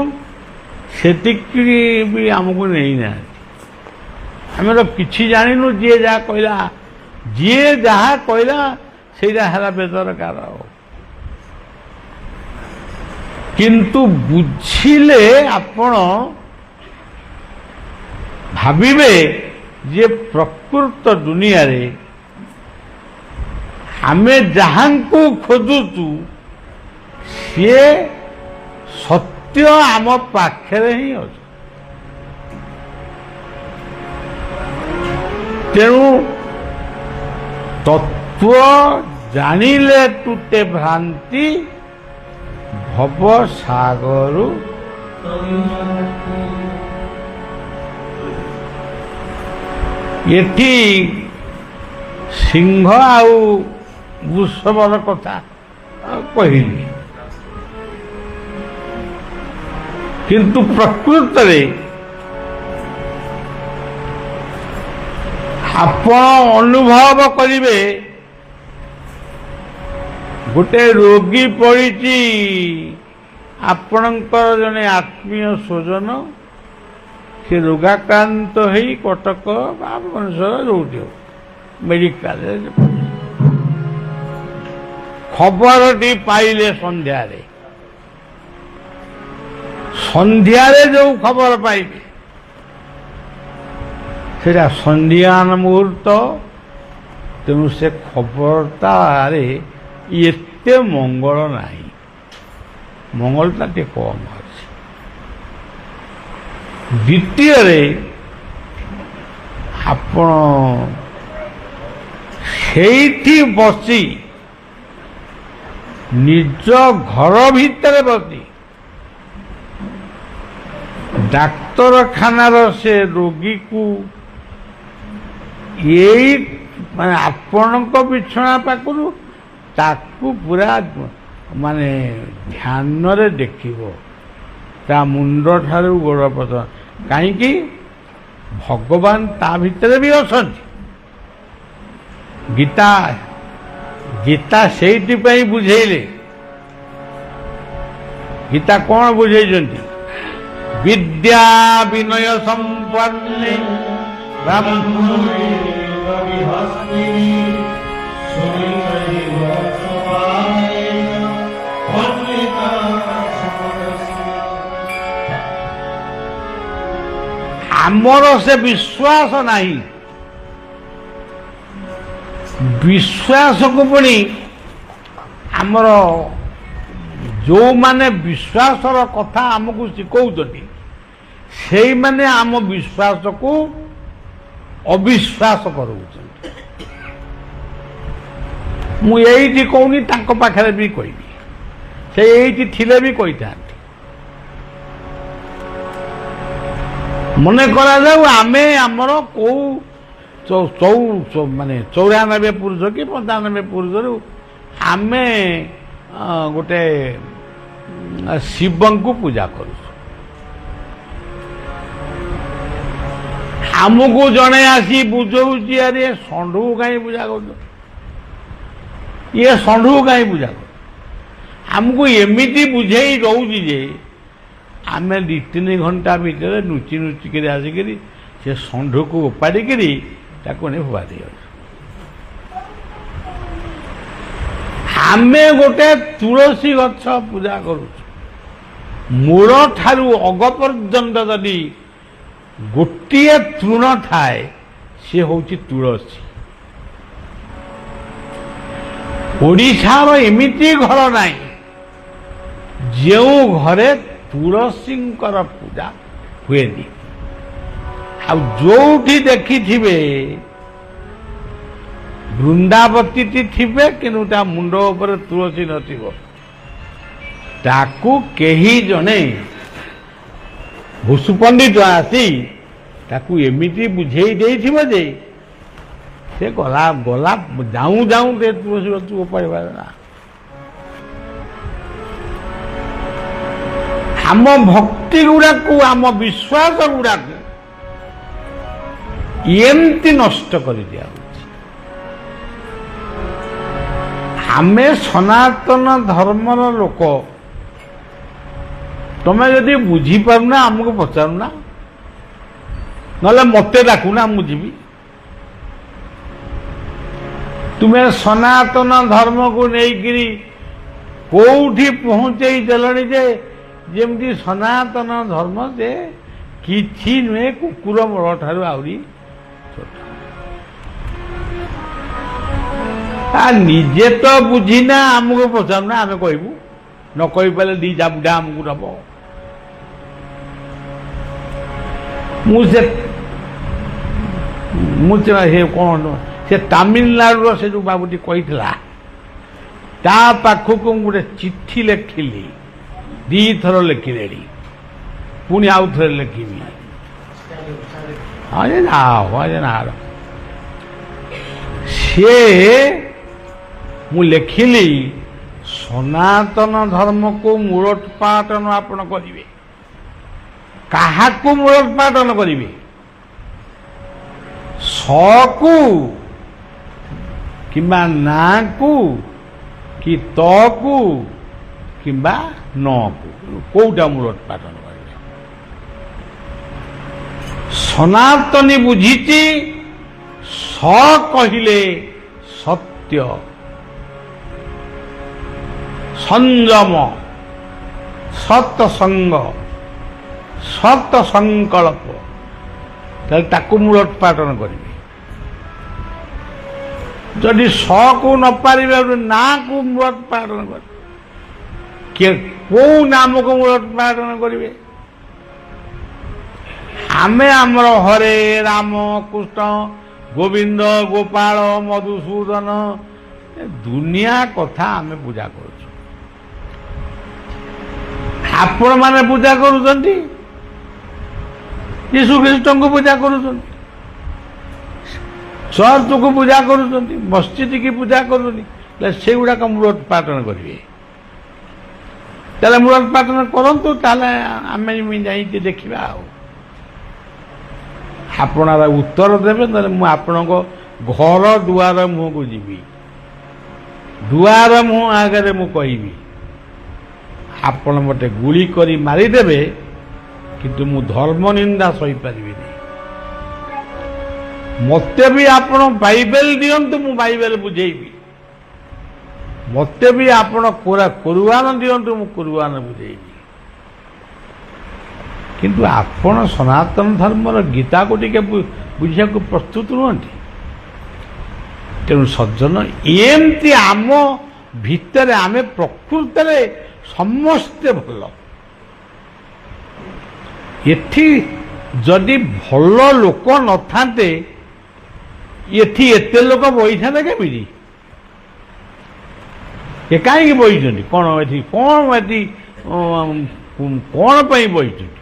ସେତିକି ବି ଆମକୁ ନେଇନାହାନ୍ତି। ଆମେ ତ କିଛି ଜାଣିନୁ, ଯିଏ ଯାହା କହିଲା ସେଇଟା ହେଲା ବେଦରକାର। କିନ୍ତୁ ବୁଝିଲେ ଆପଣ ଭାବିବେ ଯେ ପ୍ରକୃତ ଦୁନିଆରେ ଆମେ ଯାହାଙ୍କୁ ଖୋଜୁଛୁ ସିଏ ସତ୍ୟ ଆମ ପାଖରେ ହିଁ ଅଛି। ତେଣୁ ତତ୍ତ୍ୱ ଜାଣିଲେ ତୁଟେ ଭ୍ରାନ୍ତି, ଭବ ସାଗରୁ ଏଠି ସିଂହ ଆଉ ବୃଷଭର କଥା କହିଲି, କିନ୍ତୁ ପ୍ରକୃତରେ ଆପଣ ଅନୁଭବ କରିବେ ଗୋଟେ ରୋଗୀ ପଡ଼ିଛି, ଆପଣଙ୍କର ଜଣେ ଆତ୍ମୀୟ ସ୍ୱଜନ, ସେ ରୋଗାକ୍ରାନ୍ତ ହେଇ କଟକ ବା ଭୁବନେଶ୍ୱର ଯୋଉଠି ହଉ ମେଡିକାଲରେ ଖବରଟି ପାଇଲେ ସନ୍ଧ୍ୟାରେ। ସନ୍ଧ୍ୟାରେ ଯୋଉ ଖବର ପାଇବେ ସେଟା ସନ୍ଧ୍ୟାନ ମୁହୂର୍ତ୍ତ। ତେଣୁ ସେ ଖବରଟାରେ ଏତେ ମଙ୍ଗଳ ନାହିଁ, ମଙ୍ଗଳଟା ଟିକେ କମ୍ ଅଛି। ଦ୍ୱିତୀୟରେ ଆପଣ ସେଇଠି ବସି ନିଜ ଘର ଭିତରେ ବସି ଡାକ୍ତରଖାନାର ସେ ରୋଗୀକୁ ଏଇ ମାନେ ଆପଣଙ୍କ ବିଛଣା ପାଖରୁ ତାକୁ ପୁରା ମାନେ ଧ୍ୟାନରେ ଦେଖିବ, ତା ମୁଣ୍ଡ ଠାରୁ ଗୋଡ଼ ପର୍ଯ୍ୟନ୍ତ। କାହିଁକି? ଭଗବାନ ତା ଭିତରେ ବି ଅଛନ୍ତି। ଗୀତା ସେଇଥିପାଇଁ ବୁଝେଇଲେ। ଗୀତା କ'ଣ ବୁଝେଇଛନ୍ତି? ବିଦ୍ୟା ବିନୟ ସମ୍ପନ୍ନେ ଆମର ସେ ବିଶ୍ୱାସ ନାହିଁ। ବିଶ୍ୱାସକୁ ପୁଣି ଆମର ଯେଉଁମାନେ ବିଶ୍ୱାସର କଥା ଆମକୁ ଶିଖଉଛନ୍ତି ସେଇମାନେ ଆମ ବିଶ୍ୱାସକୁ ଅବିଶ୍ୱାସ କରାଉଛନ୍ତି। ମୁଁ ଏଇଠି କହୁନି, ତାଙ୍କ ପାଖରେ ବି କହିବି, ସେ ଏଇଠି ଥିଲେ ବି କହିଥାନ୍ତି। ମନେ କରାଯାଉ ଆମେ ଆମର କୋଉ ମାନେ 94 ପୁରୁଷ କି 95 ପୁରୁଷରୁ ଆମେ ଗୋଟେ ଶିବଙ୍କୁ ପୂଜା କରୁଛୁ। ଆମକୁ ଜଣେ ଆସି ବୁଝଉଛି, ଆରେ ଷଣ୍ଢକୁ କାହିଁ ପୂଜା କରୁଛ, ଇଏ ଷଣ୍ଢକୁ କାହିଁ ପୂଜା କରୁଛ। ଆମକୁ ଏମିତି ବୁଝେଇ ଦଉଛି ଯେ ଆମେ 2-3 ଘଣ୍ଟା ଭିତରେ ନୁଚି ନୁଚିକିରି ଆସିକିରି ସେ ଷଣ୍ଢକୁ ଉପାଡ଼ିକିରି ତାକୁ ନେଇ ଫୋପାଡ଼ି ଦେଇଯାଉଛୁ। ଆମେ ଗୋଟେ ତୁଳସୀ ଗଛ ପୂଜା କରୁଛୁ, ମୂଳ ଠାରୁ ଅଗ ପର୍ଯ୍ୟନ୍ତ ଯଦି ଗୋଟିଏ ତୃଣ ଥାଏ ସେ ହେଉଛି ତୁଳସୀ। ଓଡ଼ିଶାର ଏମିତି ଘର ନାହିଁ ଯେଉଁ ଘରେ ତୁଳସୀଙ୍କର ପୂଜା ହୁଏନି। ଆଉ ଯୋଉଠି ଦେଖିଥିବେ ବୃନ୍ଦାବତୀଟି ଥିବେ କିନ୍ତୁ ତା ମୁଣ୍ଡ ଉପରେ ତୁଳସୀ ନଥିବ, ତାକୁ କେହି ଜଣେ ଭୁଷୁ ପଣ୍ଡିତ ଆସି ତାକୁ ଏମିତି ବୁଝେଇ ଦେଇଥିବ ଯେ ସେ ଗଲା ଯାଉଁ ଯାଉଁ ସେ ତୁଳସୀ ଗଛକୁ ଉପାଡ଼ିପାରେ ନା। ଆମ ଭକ୍ତି ଗୁଡ଼ାକୁ, ଆମ ବିଶ୍ୱାସ ଗୁଡ଼ାକୁ ଏମିତି ନଷ୍ଟ କରିଦିଆଯାଉଛି। ଆମେ ସନାତନ ଧର୍ମର ଲୋକ, ତମେ ଯଦି ବୁଝିପାରୁନା ଆମକୁ ପଚାରୁନା, ନହେଲେ ମୋତେ ଡାକୁନା, ମୁଁ ଯିବି। ତୁମେ ସନାତନ ଧର୍ମକୁ ନେଇକିରି କୋଉଠି ପହଞ୍ଚେଇ ଦେଲଣି ଯେ ଯେମିତି ସନାତନ ଧର୍ମ ଯେ କିଛି ନୁହେଁ, କୁକୁର ମଳ ଠାରୁ ଆହୁରି ଛୋଟ। ନିଜେ ତ ବୁଝିନା, ଆମକୁ ପଚାରୁନା, ଆମେ କହିବୁ। ନ କହିପାରିଲେ 2 ଜାବୁଡ଼ା ଆମକୁ ଦବ। ମୁଁ ସେ କ'ଣ ସେ ତାମିଲନାଡୁର ସେ ଯେଉଁ ବାବୁଟି କହିଥିଲା, ତା ପାଖକୁ ମୁଁ ଗୋଟେ ଚିଠି ଲେଖିଲି, 2 ଥର ଲେଖିଲେଣି, ପୁଣି ଆଉ ଥରେ ଲେଖିବି। ସିଏ ମୁଁ ଲେଖିଲି, ସନାତନ ଧର୍ମକୁ ମୂଳୋତ୍ପାଟନ ଆପଣ କରିବେ। କାହାକୁ ମୂଳୋତ୍ପାଟନ କରିବେ? ସକୁ କିମ୍ବା ନାକୁ କି ତକୁ କିମ୍ବା ନକୁ, କୋଉଟା ମୂଳୋତ୍ପାଟନ କରିବେ? ସନାତନୀ ବୁଝିଛି ସ କହିଲେ ସତ୍ୟ, ସଂଯମ, ସତ୍ସଙ୍ଗ, ସତ ସଂକଳ୍ପ, ତାହେଲେ ତାକୁ ମୂଳୋତ୍ପାଟନ କରିବେ। ଯଦି ସକୁ ନ ପାରିବେ ନାକୁ ମୂଳୋତ୍ପାଟନ କରିବେ, କିଏ କୋଉ ନାମକୁ ମୂଳୋତ୍ପାଟନ କରିବେ? ଆମେ ଆମର ହରେ ରାମ କୃଷ୍ଣ ଗୋବିନ୍ଦ ଗୋପାଳ ମଧୁସୂଦନ ଦୁନିଆ କଥା ଆମେ ପୂଜା କରୁଛୁ। ଆପଣମାନେ ପୂଜା କରୁଛନ୍ତି, ଯୀଶୁ ଖ୍ରୀଷ୍ଟଙ୍କୁ ପୂଜା କରୁଛନ୍ତି, ଚର୍ଚ୍ଚକୁ ପୂଜା କରୁଛନ୍ତି, ମସଜିଦକି ପୂଜା କରୁଛନ୍ତି। ସେଗୁଡ଼ାକ ମୂଳୋତ୍ପାଟନ କରିବେ। ତାହେଲେ ମୂଳୋତ୍ପାଟନ କରନ୍ତୁ, ତାହେଲେ ଆମେ ଯାଇକି ଦେଖିବା। ଆଉ ଆପଣ ଉତ୍ତର ଦେବେ, ତାହେଲେ ମୁଁ ଆପଣଙ୍କ ଘର ଦୁଆର ମୁହଁକୁ ଯିବି, ଦୁଆର ମୁହଁ ଆଗରେ ମୁଁ କହିବି। ଆପଣ ମୋତେ ଗୁଳି କରି ମାରିଦେବେ, କିନ୍ତୁ ମୁଁ ଧର୍ମ ନିନ୍ଦା ସହିପାରିବିନି। ମୋତେ ବି ଆପଣ ବାଇବେଲ ଦିଅନ୍ତୁ, ମୁଁ ବାଇବେଲ ବୁଝେଇବି। ମୋତେ ବି ଆପଣ କୁରଆନ ଦିଅନ୍ତୁ, ମୁଁ କୁରଆନ ବୁଝେଇବି। କିନ୍ତୁ ଆପଣ ସନାତନ ଧର୍ମର ଗୀତାକୁ ଟିକେ ବୁଝିବାକୁ ପ୍ରସ୍ତୁତ ନୁହନ୍ତି। ତେଣୁ ସଜ୍ଜନ, ଏମିତି ଆମ ଭିତରେ ଆମେ ପ୍ରକୃତରେ ସମସ୍ତେ ଭଲ। ଏଠି ଯଦି ଭଲ ଲୋକ ନଥାନ୍ତେ, ଏଠି ଏତେ ଲୋକ ବଇଥାନ୍ତେ କେମିତି? ଏ କାହିଁକି ବଇଛନ୍ତି? କ'ଣ ଏଠି କ'ଣ ପାଇଁ ବଇଛନ୍ତି?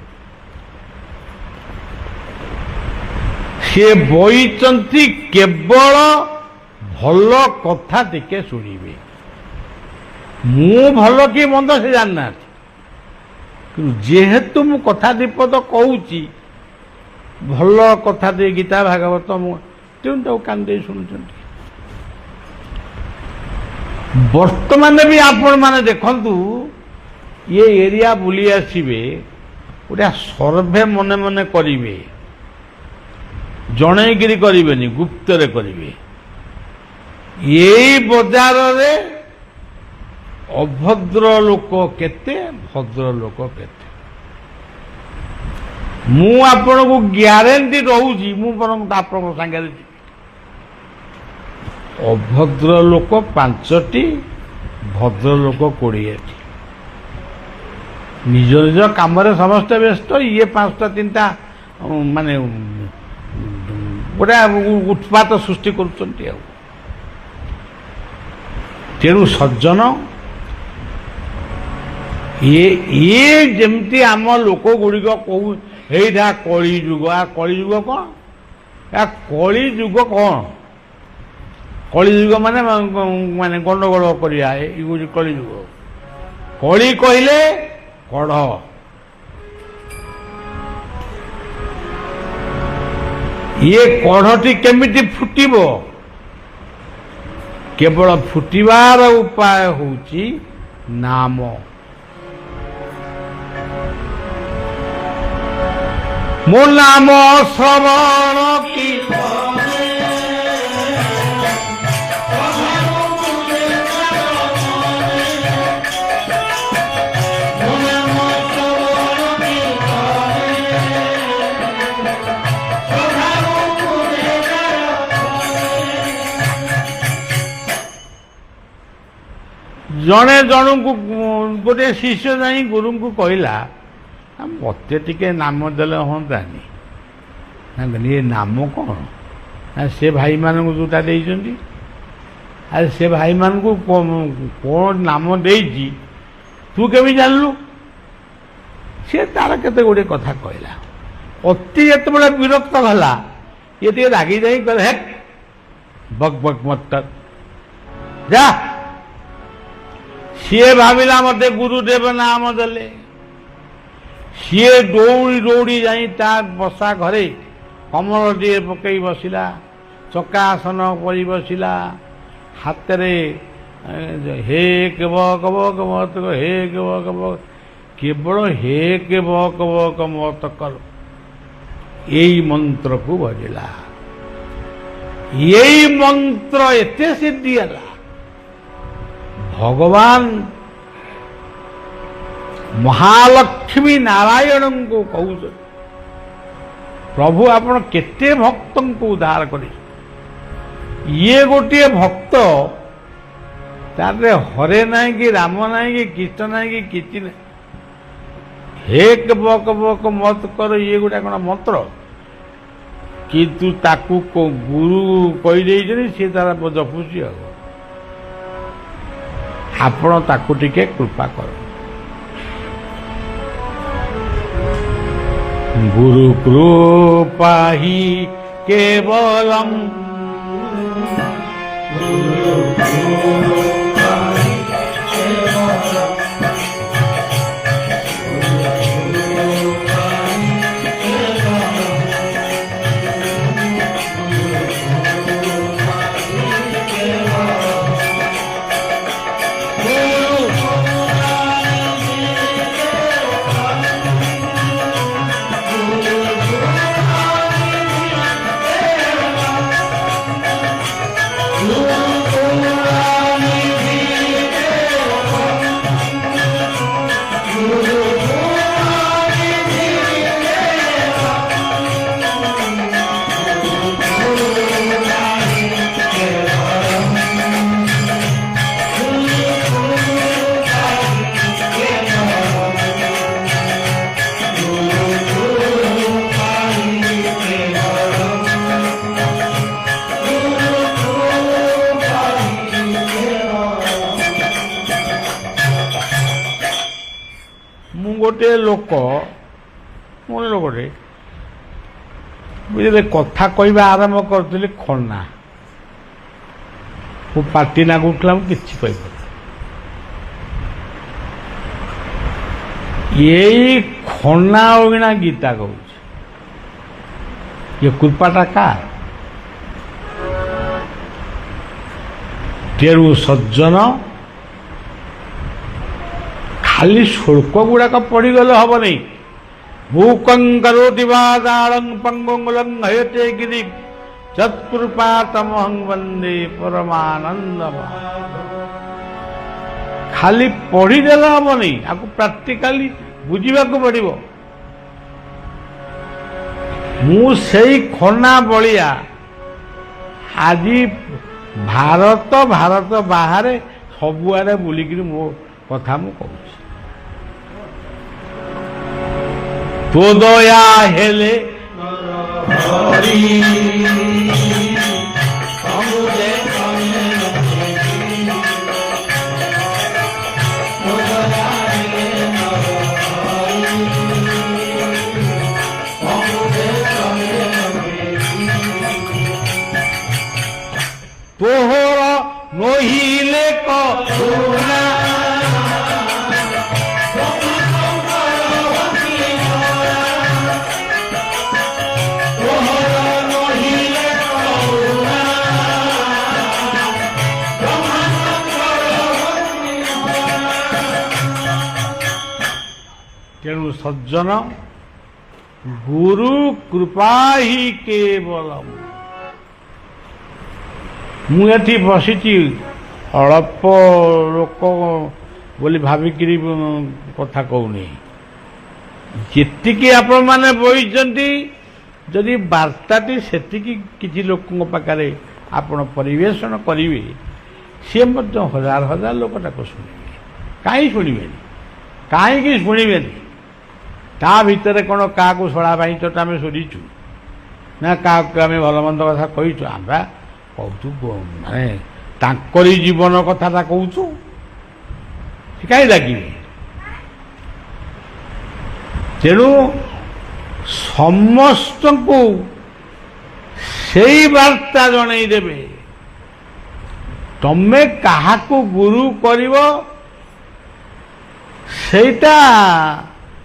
ସେ ବଇଛନ୍ତି କେବଳ ଭଲ କଥା ଟିକେ ଶୁଣିବେ। ମୁଁ ଭଲ କି ମନ୍ଦ ସେ ଜାଣିନାହାନ୍ତି, କିନ୍ତୁ ଯେହେତୁ ମୁଁ କଥା ଦିପଦ କହୁଛି, ଭଲ କଥା ଦେଇ ଗୀତା ଭାଗବତ, ମୁଁ ତେଣୁ ତାକୁ କାନ ଦେଇ ଶୁଣୁଛନ୍ତି। ବର୍ତ୍ତମାନ ବି ଆପଣମାନେ ଦେଖନ୍ତୁ, ଏ ଏରିଆ ବୁଲି ଆସିବେ, ଗୋଟେ ସର୍ଭେ ମନେ ମନେ କରିବେ, ଜଣେଇକିରି କରିବେନି, ଗୁପ୍ତରେ କରିବେ। ଏଇ ବଜାରରେ ଅଭଦ୍ର ଲୋକ କେତେ, ଭଦ୍ର ଲୋକ କେତେ? ମୁଁ ଆପଣଙ୍କୁ ଗ୍ୟାରେଣ୍ଟି ଦଉଛି, ମୁଁ ବରଂ ଆପଣଙ୍କ ସାଙ୍ଗରେ ଯିବି। ଅଭଦ୍ର ଲୋକ 5ଟି, ଭଦ୍ର ଲୋକ 20ଟି। ନିଜ ନିଜ କାମରେ ସମସ୍ତେ ବ୍ୟସ୍ତ। ଇଏ 5ଟା 3ଟା ମାନେ ଗୋଟେ ଉତ୍ପାତ ସୃଷ୍ଟି କରୁଛନ୍ତି। ଆଉ ତେଣୁ ସଜ୍ଜନ, ଇଏ ଯେମିତି ଆମ ଲୋକ ଗୁଡ଼ିକ କହୁ, ଏଇଟା କଳିଯୁଗ। କଳିଯୁଗ କ'ଣ? କଳିଯୁଗ କ'ଣ? କଳିଯୁଗ ମାନେ ଗଣ୍ଡଗୋଳ କରିବା, ଏଇ ହେଉଛି କଳିଯୁଗ। କଳି କହିଲେ କଢ଼। ଇଏ କଢ଼ଟି କେମିତି ଫୁଟିବ? କେବଳ ଫୁଟିବାର ଉପାୟ ହେଉଛି ନାମ। ମୋ ନାମ ଶ୍ରବଣ କି ଜଣେ ଜଣଙ୍କୁ ଗୋଟିଏ ଶିଷ୍ୟ ଯାଇ ଗୁରୁଙ୍କୁ କହିଲା, ମୋତେ ଟିକେ ନାମ ଦେଲେ ହୁଅନ୍ତାନି। ଏ ନାମ କ'ଣ? ସେ ଭାଇମାନଙ୍କୁ ଯେଉଁଟା ଦେଇଛନ୍ତି, ଆରେ ସେ ଭାଇମାନଙ୍କୁ କ'ଣ ନାମ ଦେଇଛି ତୁ କେମିତି ଜାଣିଲୁ? ସେ ତାର କେତେ ଗୁଡ଼ିଏ କଥା କହିଲା। ଅତି ଯେତେବେଳେ ବିରକ୍ତ ହେଲା, ଇଏ ଟିକେ ରାଗି ଯାଇ କହିଲେ, ହେ ବକ୍ ବକ୍ ମତ ଯା। ସିଏ ଭାବିଲା ମୋତେ ଗୁରୁଦେବ ନାମ ଦେଲେ। ସିଏ ଦୌଡ଼ି ଦୌଡ଼ି ଯାଇ ତା ବସା ଘରେ କମଳଟିଏ ପକେଇ ବସିଲା, ଚକାସନ କରି ବସିଲା, ହାତରେ ହେ କେବ କବ କମତ ହେ କେବ କବ, କେବଳ ହେ କେବ କବ କମତ କର, ଏଇ ମନ୍ତ୍ରକୁ ବଜିଲା। ଏଇ ମନ୍ତ୍ର ଏତେ ସିଦ୍ଧି ହେଲା, ଭଗବାନ ମହାଲକ୍ଷ୍ମୀ ନାରାୟଣଙ୍କୁ କହୁଛନ୍ତି ପ୍ରଭୁ ଆପଣ କେତେ ଭକ୍ତଙ୍କୁ ଉଦ୍ଧାର କରି ଇଏ ଗୋଟିଏ ଭକ୍ତ ତାରେ ହରେ ନାହିଁ କି ରାମ ନାହିଁ କି କୀର୍ତ୍ତ ନାହିଁ କି କିଛି ନାହିଁ ହେକ୍ ବକ ବକ ମତ କର ଇଏ ଗୋଟେ କ'ଣ ମନ୍ତ୍ର କିନ୍ତୁ ତାକୁ ଗୁରୁ କହିଦେଇଛନ୍ତି ସିଏ ତାର ଜପୁଛି ଆଉ ଆପଣ ତାକୁ ଟିକେ କୃପା କର ଗୁରୁ କୃପା ହି କେବଲମ୍ गोटे लोक मोर लोकटे बुझे कथा कहवा आरंभ करी खना मो पार्टी नागुला किसी कह यही खना ओगिना गीता कहूँ ये कृपाटा का तेरु सज्जन खाली शुल्क गुड़ाक पड़गले हम नहीं मूकं करोति वाचालं पंगुं लंघयते गिरिं तत्कृपातमहं वंदे परमानंदम खाली पढ़ीदेले हम नहीं आपको प्रैक्टिकली बुझा पड़ो मु सेई खना बलिया आज भारत भारत बाहर सबुआड़े बुलिक मो कथा मु कहूँ तो दया हेले तोहर नहिले करुणा तेणु सज्जन गुरु कृपा ही केवलम मुझे बसी अल्प लोक बोली भाविक कथा कहूनी जी आपण मैंने बही जदि वार्ताटी से किसी लोक पाखे आपण परिवेशन करेंगे सी हजार हजार लोक शुणे कहीं शुणे कहीं शुणे ता भितर कौन क्या शला चोट आम शोधीचु ना क्या आम भल मंद कथा कहीचु आम कहतु माने जीवन कथा कहूँ कहीं लगे तेणु समस्त को से वार्ता जनईदेवे तमे क्या गुरु कर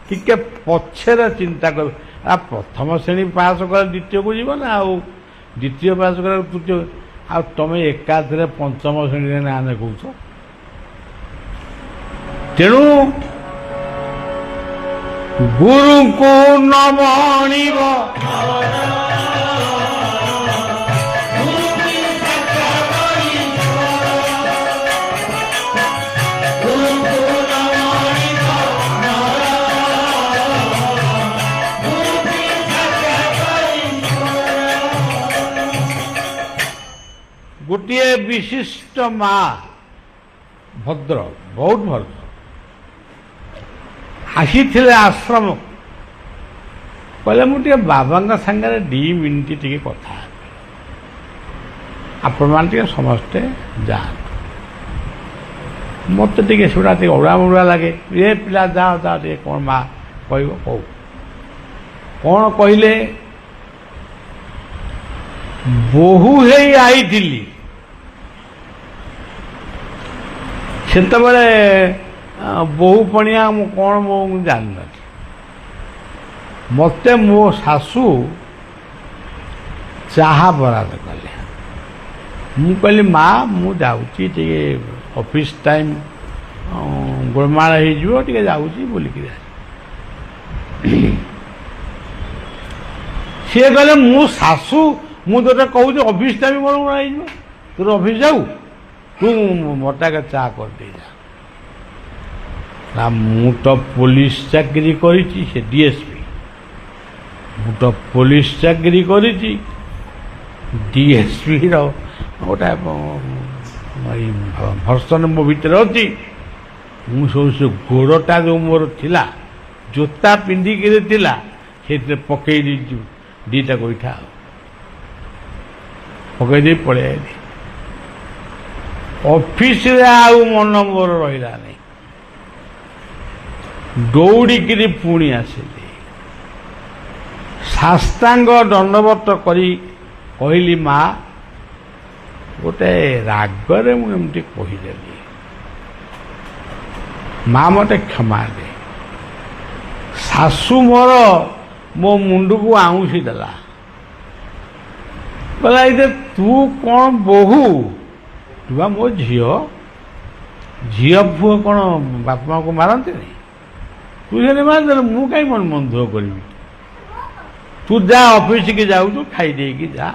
टिके पछर चिंता कर प्रथम श्रेणी पास कर द्वितीय को जीव ना द्वितीय पास कर तृतीय आ तुम एकाधरे पंचम श्रेणी ना कौच तेणु गुरु को नमणिब ଗୋଟିଏ ବିଶିଷ୍ଟ ମା ଭଦ୍ର ବହୁତ ଭଦ୍ର ଆସିଥିଲେ ଆଶ୍ରମ କହିଲେ ମୁଁ ଟିକେ ବାବାଙ୍କ ସାଙ୍ଗରେ 2 ମିନିଟ୍ ଟିକେ କଥା ହେବି ଆପଣମାନେ ଟିକେ ସମସ୍ତେ ଯାଆନ୍ତୁ ମୋତେ ଟିକେ ସେଗୁଡ଼ା ଟିକେ ଅଡ଼ୁଆ ଲାଗେ ଏ ପିଲା ଯାଅ ଟିକେ କ'ଣ ମା କହିବ କହୁ କ'ଣ କହିଲେ ବୋହୂ ହେଇ ଆଇଥିଲି ସେତେବେଳେ ବୋହୂ ପଣିଆ ମୁଁ କ'ଣ ମୁଁ ଜାଣିନଥିଲି ମୋତେ ମୋ ଶାଶୁ ଚାହା ବରାଦ କଲେ ମୁଁ କହିଲି ମା ମୁଁ ଯାଉଛି ଟିକେ ଅଫିସ୍ ଟାଇମ୍ ଗୋଳମାଳ ହେଇଯିବ ଟିକେ ଯାଉଛି ବୁଲିକିରି ସିଏ କହିଲେ ମୁଁ ଶାଶୁ ମୁଁ ତୋତେ କହୁଛି ଅଫିସ୍ ଟାଇମ୍ ମୋର ହେଇଯିବ ତୋର ଅଫିସ୍ ଯାଉ ତୁ ମୋତେ ଆଗେ ଚା କରିଦେଇ ଯା ମୁଁ ତ ପୋଲିସ ଚାକିରି କରିଛି ସେ ଡିଏସ୍ପି ମୁଁ ତ ପୋଲିସ ଚାକିରି କରିଛି ଡିଏସ୍ପିର ଗୋଟେ ଭର୍ସନ ମୋ ଭିତରେ ଅଛି ମୁଁ ସବୁ ସେ ଗୋଡ଼ଟା ଯେଉଁ ମୋର ଥିଲା ଜୋତା ପିନ୍ଧିକିରି ଥିଲା ସେଇଥିରେ ପକେଇ ଦେଇଛୁ 2ଟା ଗୋଇଠା ପକେଇ ଦେଇ ପଳେଇ ଆଇଲି ଅଫିସରେ ଆଉ ମନ ମୋର ରହିଲା ନାହିଁ ଦୌଡ଼ିକିରି ପୁଣି ଆସିଲି ସାଷ୍ଟାଙ୍ଗ ଦଣ୍ଡବତ କରି କହିଲି ମା ଗୋଟେ ରାଗରେ ମୁଁ ଏମିତି କହିଦେଲି ମା ମୋତେ କ୍ଷମା ଦେ ଶାଶୁ ମୋର ମୋ ମୁଣ୍ଡକୁ ଆଉଁସି ଦେଲା କହିଲା ଏଇଟା ତୁ କ'ଣ ବୋହୂ ତୁ ବା ମୋ ଝିଅ ପୁଅ କ'ଣ ବାପା ମାଆକୁ ମାରନ୍ତିନି ତୁ ସେଠି ମାରିଦେଲୁ ମୁଁ କାହିଁ ମନ ଦୁଃଖ କରିବି ତୁ ଯା ଅଫିସକି ଯାଉଛୁ ଖାଇଦେଇକି ଯା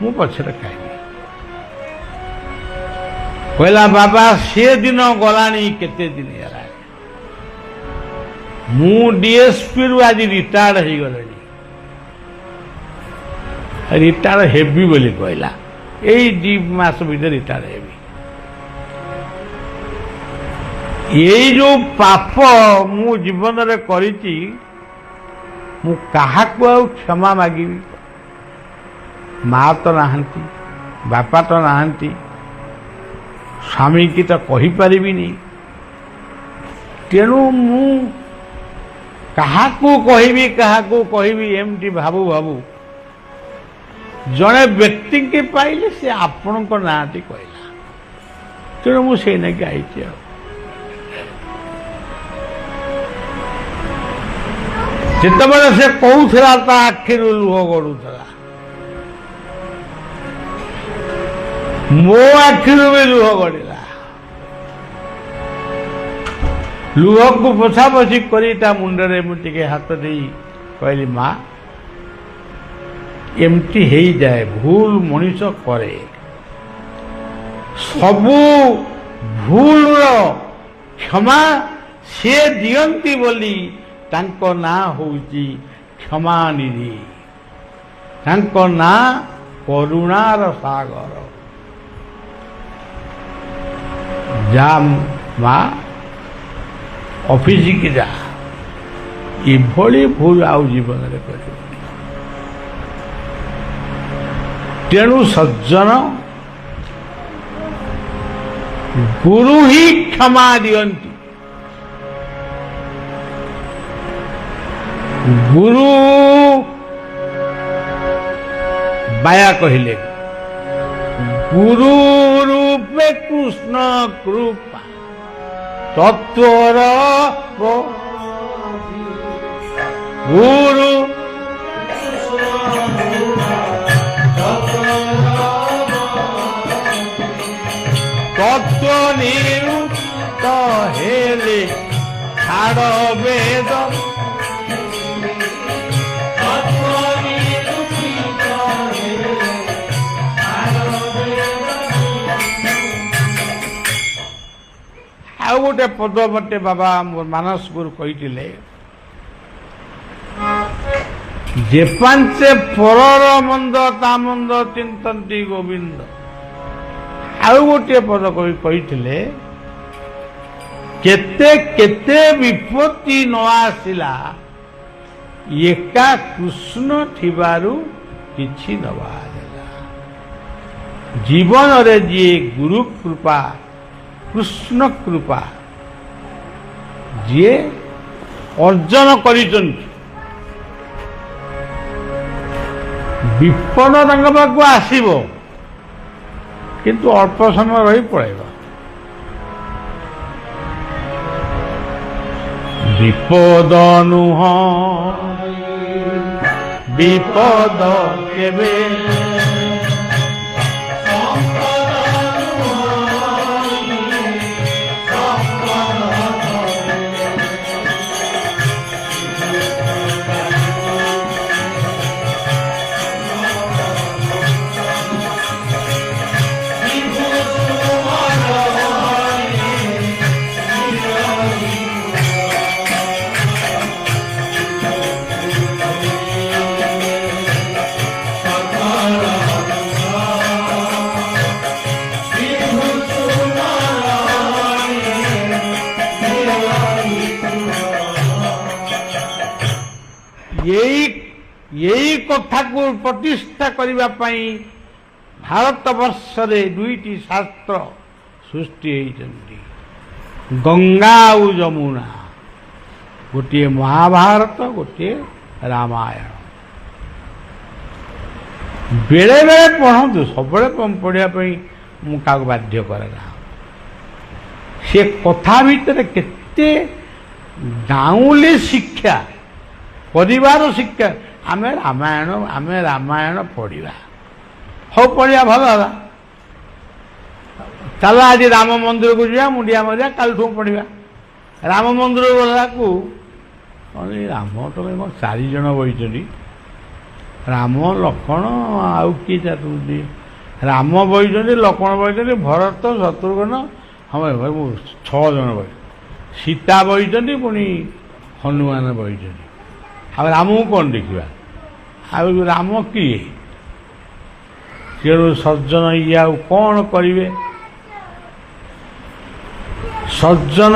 ମୁଁ ପଛରେ ଖାଇବି କହିଲା ବାବା ସେ ଦିନ ଗଲାଣି କେତେ ଦିନ ହେଲାଣି ମୁଁ ଡିଏସ୍ପିରୁ ଆଜି ରିଟାୟାର୍ଡ ହେଇଗଲିଣି ରିଟାୟାର୍ଡ ହେବି ବୋଲି କହିଲା ଏଇ 2 ମାସ ଭିତରେ ରିଟାୟାର୍ଡ ହେବି ଏଇ ଯୋଉ ପାପ ମୁଁ ଜୀବନରେ କରିଛି ମୁଁ କାହାକୁ ଆଉ କ୍ଷମା ମାଗିବି ମା ତ ନାହାନ୍ତି ବାପା ତ ନାହାନ୍ତି ସ୍ୱାମୀକି ତ କହିପାରିବିନି ତେଣୁ ମୁଁ କାହାକୁ କହିବି ଏମିତି ଭାବୁ ଜଣେ ବ୍ୟକ୍ତିକି ପାଇଲେ ସେ ଆପଣଙ୍କ ନାଁଟି କହିଲା ତେଣୁ ମୁଁ ସେଇ ନାକି ଆଇଛି ଆଉ ଯେତେବେଳେ ସେ କହୁଥିଲା ତା ଆଖିରୁ ଲୁହ ଗଡୁଥିଲା ମୋ ଆଖିରୁ ବି ଲୁହ ଗଡ଼ିଲା ଲୁହକୁ ପୋଛାପୋଛି କରି ତା ମୁଣ୍ଡରେ ମୁଁ ଟିକେ ହାତ ଦେଇ କହିଲି ମା ଏମିତି ହେଇଯାଏ ଭୁଲ ମଣିଷ କରେ ସବୁ ଭୁଲର କ୍ଷମା ସେ ଦିଅନ୍ତି ବୋଲି ତାଙ୍କ ନାଁ ହେଉଛି କ୍ଷମାନିଧି ତାଙ୍କ ନାଁ କରୁଣାର ସାଗର ଯା ମା ଅଫିସକି ଯା ଏଭଳି ଭୁଲ ଆଉ ଜୀବନରେ କରିବ ତେଣୁ ସଜ୍ଜନ ଗୁରୁ ହିଁ କ୍ଷମା ଦିଅନ୍ତି ଗୁରୁ ବାୟା କହିଲେ ଗୁରୁ ରୂପେ କୃଷ୍ଣ କୃପା ତତ୍ୱର ଗୁରୁ তত্ত্ব নিরুক্ত হেলে ছাড় বেদ ଆଉ ଗୋଟେ ପଦ ମତେ ବାବା ମାନସ ଗୁରୁ କହିଥିଲେ ଯେ ପାଞ୍ଚେ ପରର ମନ୍ଦ ତା ମନ୍ଦ ଚିନ୍ତନ୍ତି ଗୋବିନ୍ଦ ଆଉ ଗୋଟିଏ ପଦ କହିଥିଲେ, କେତେ କେତେ ବିପତ୍ତି ନ ଆସିଲା, ଏକା କୃଷ୍ଣ ଥିବାରୁ କିଛି ନ ବାହାରିଲା। ଜୀବନରେ ଯିଏ ଗୁରୁ କୃପା, କୃଷ୍ଣ କୃପା ଯିଏ ଅର୍ଜନ କରିଛନ୍ତି, ବିପଦ ତାଙ୍କ ପାଖକୁ ଆସିବ, କିନ୍ତୁ ଅଳ୍ପ ସମୟ ରହି ପଳାଇବ। ବିପଦ ନୁହଁ ବିପଦ କେବେ, ଏଇ କଥାକୁ ପ୍ରତିଷ୍ଠା କରିବା ପାଇଁ ଭାରତବର୍ଷରେ ଦୁଇଟି ଶାସ୍ତ୍ର ସୃଷ୍ଟି ହୋଇଛନ୍ତି, ଗଙ୍ଗା ଆଉ ଯମୁନା। ଗୋଟିଏ ମହାଭାରତ, ଗୋଟିଏ ରାମାୟଣ। ବେଳେ ବେଳେ ପଢ଼ନ୍ତୁ, ସବୁବେଳେ ପଢ଼ିବା ପାଇଁ ମୁଁ କାହାକୁ ବାଧ୍ୟ କରେ ନା। ସେ କଥା ଭିତରେ କେତେ ଗାଉଁଲି ଶିକ୍ଷା, ପରିବାର ଶିକ୍ଷା। ଆମେ ରାମାୟଣ ପଢ଼ିବା, ହଉ ପଢ଼ିବା, ଭଲ ହେଲା। ଚାଲ ଆଜି ରାମ ମନ୍ଦିରକୁ ଯିବା, ମୁଣ୍ଡିଆ ମରିବା, କାଲିଠୁ ପଢ଼ିବା। ରାମ ମନ୍ଦିର ଗଲାକୁ ରାମ ତମେ କ'ଣ 4 ଜଣ ବଇଛନ୍ତି, ରାମ ଲକ୍ଷ୍ମଣ ଆଉ କିଏ ଚାହୁଁଛନ୍ତି, ରାମ ବଇଛନ୍ତି, ଲକ୍ଷ୍ମଣ ବଇଛନ୍ତି, ଭରତ ଶତ୍ରୁଘ୍ନ, ହଁ 6 ଜଣ ବଇ, ସୀତା ବଇଛନ୍ତି, ପୁଣି ହନୁମାନ ବଇଛନ୍ତି। ଆଉ ରାମକୁ କ'ଣ ଦେଖିବା? ଆଉ ରାମ କିଏ? ତେଣୁ ସଜ୍ଜନ ଇଏ ଆଉ କ'ଣ କରିବେ? ସଜ୍ଜନ